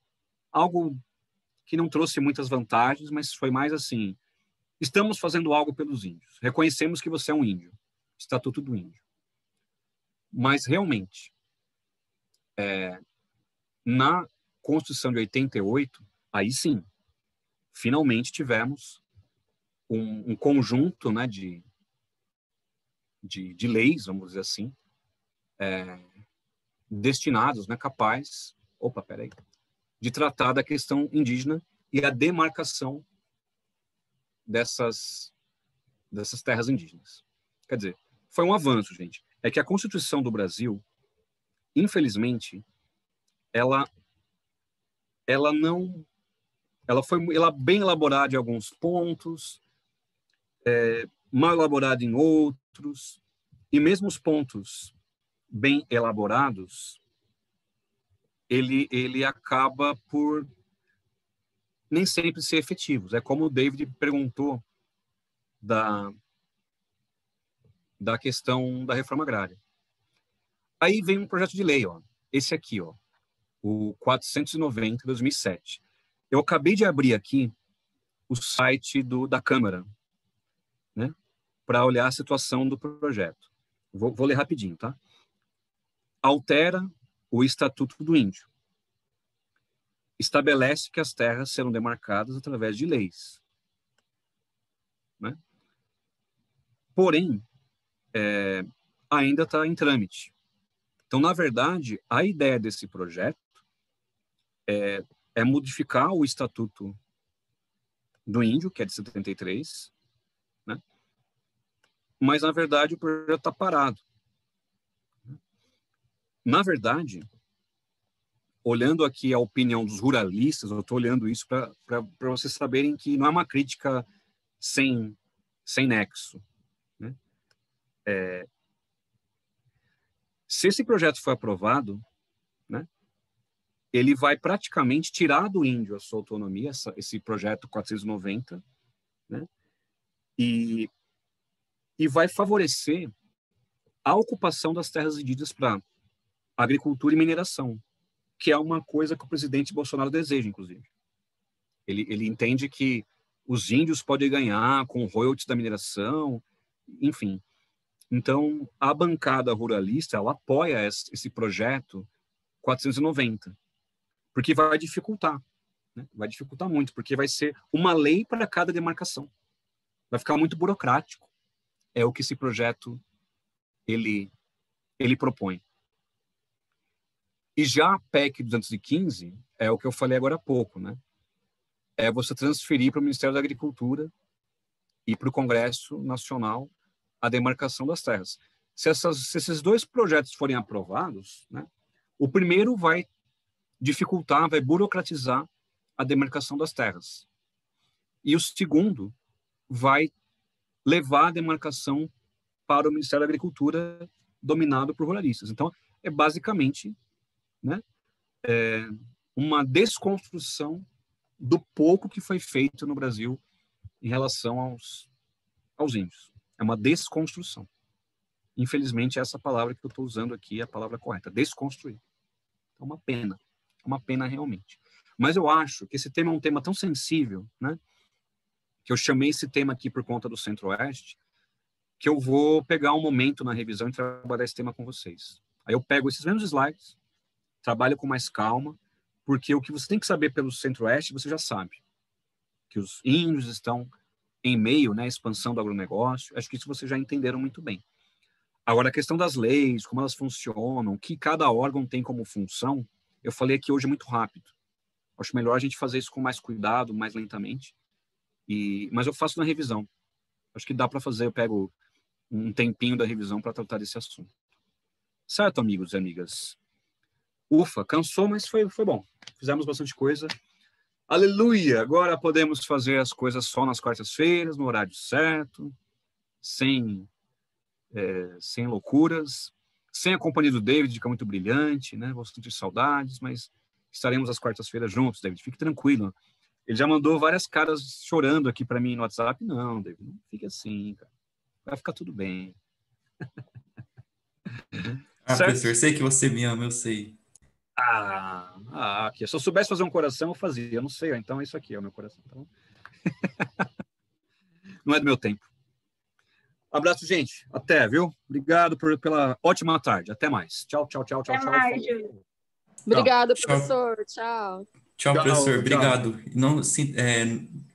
Algo que não trouxe muitas vantagens, mas foi mais assim, estamos fazendo algo pelos índios. Reconhecemos que você é um índio. Estatuto do Índio. Mas, realmente, na Constituição de 88, aí sim, finalmente tivemos um conjunto, né, de leis, vamos dizer assim, destinados, né, capazes, de tratar da questão indígena e a demarcação dessas terras indígenas. Quer dizer, foi um avanço, gente. É que a Constituição do Brasil, infelizmente, ela foi bem elaborada em alguns pontos, mal elaborada em outros, e mesmo os pontos bem elaborados, ele acaba por nem sempre ser efetivos. É como o David perguntou da questão da reforma agrária. Aí vem um projeto de lei, ó, esse aqui, ó, o 490 de 2007. Eu acabei de abrir aqui o site da Câmara, né, para olhar a situação do projeto. Vou ler rapidinho, tá? Altera o Estatuto do Índio. Estabelece que as terras serão demarcadas através de leis, né? Porém, ainda está em trâmite. Então, na verdade, a ideia desse projeto é modificar o Estatuto do Índio, que é de 73, né? Mas, na verdade, o projeto está parado. Na verdade, olhando aqui a opinião dos ruralistas, eu estou olhando isso para vocês saberem que não é uma crítica sem nexo, né? Se esse projeto for aprovado, né, ele vai praticamente tirar do índio a sua autonomia, esse projeto 490, né, e vai favorecer a ocupação das terras indígenas para agricultura e mineração, que é uma coisa que o presidente Bolsonaro deseja, inclusive. Ele entende que os índios podem ganhar com royalties da mineração, enfim. Então, a bancada ruralista, ela apoia esse projeto 490, porque vai dificultar, né? Vai dificultar muito, porque vai ser uma lei para cada demarcação. Vai ficar muito burocrático. É o que esse projeto ele propõe. E já a PEC 215 é o que eu falei agora há pouco, né? É você transferir para o Ministério da Agricultura e para o Congresso Nacional a demarcação das terras. Se esses dois projetos forem aprovados, né, o primeiro vai dificultar, vai burocratizar a demarcação das terras. E o segundo vai levar a demarcação para o Ministério da Agricultura, dominado por ruralistas. Então, é basicamente, né, uma desconstrução do pouco que foi feito no Brasil em relação aos índios. É uma desconstrução. Infelizmente, essa palavra que eu estou usando aqui é a palavra correta, desconstruir. É uma pena realmente. Mas eu acho que esse tema é um tema tão sensível, né, que eu chamei esse tema aqui por conta do Centro-Oeste, que eu vou pegar um momento na revisão e trabalhar esse tema com vocês. Aí eu pego esses mesmos slides, trabalho com mais calma, porque o que você tem que saber pelo Centro-Oeste, você já sabe. Que os índios estão em meio, né, à expansão do agronegócio. Acho que isso vocês já entenderam muito bem. Agora, a questão das leis, como elas funcionam, o que cada órgão tem como função, eu falei aqui hoje muito rápido. Acho melhor a gente fazer isso com mais cuidado, mais lentamente. Mas eu faço na revisão. Acho que dá para fazer. Eu pego um tempinho da revisão para tratar desse assunto. Certo, amigos e amigas? Ufa, cansou, mas foi bom. Fizemos bastante coisa. Aleluia! Agora podemos fazer as coisas só nas quartas-feiras, no horário certo, sem loucuras, sem a companhia do David, que é muito brilhante, né? Vou sentir saudades, mas estaremos às quartas-feiras juntos, David. Fique tranquilo. Ele já mandou várias caras chorando aqui para mim no WhatsApp. Não, David, não fique assim, cara. Vai ficar tudo bem. Professor, sei que você me ama, eu sei. Aqui. Se eu soubesse fazer um coração, eu fazia. Eu não sei, então isso aqui é o meu coração. Então... não é do meu tempo. Abraço, gente. Até, viu? Obrigado pela ótima tarde. Até mais. Tchau, tchau, tchau, tchau, Até tchau. mais, Júlio. Obrigada, Tchau. professor. Tchau. Tchau, Tchau, professor. tchau. Obrigado. Não,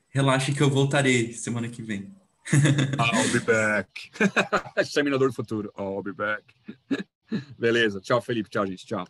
relaxe que eu voltarei semana que vem. I'll be back. Exterminador do futuro. I'll be back. Beleza. Tchau, Felipe. Tchau, gente. Tchau.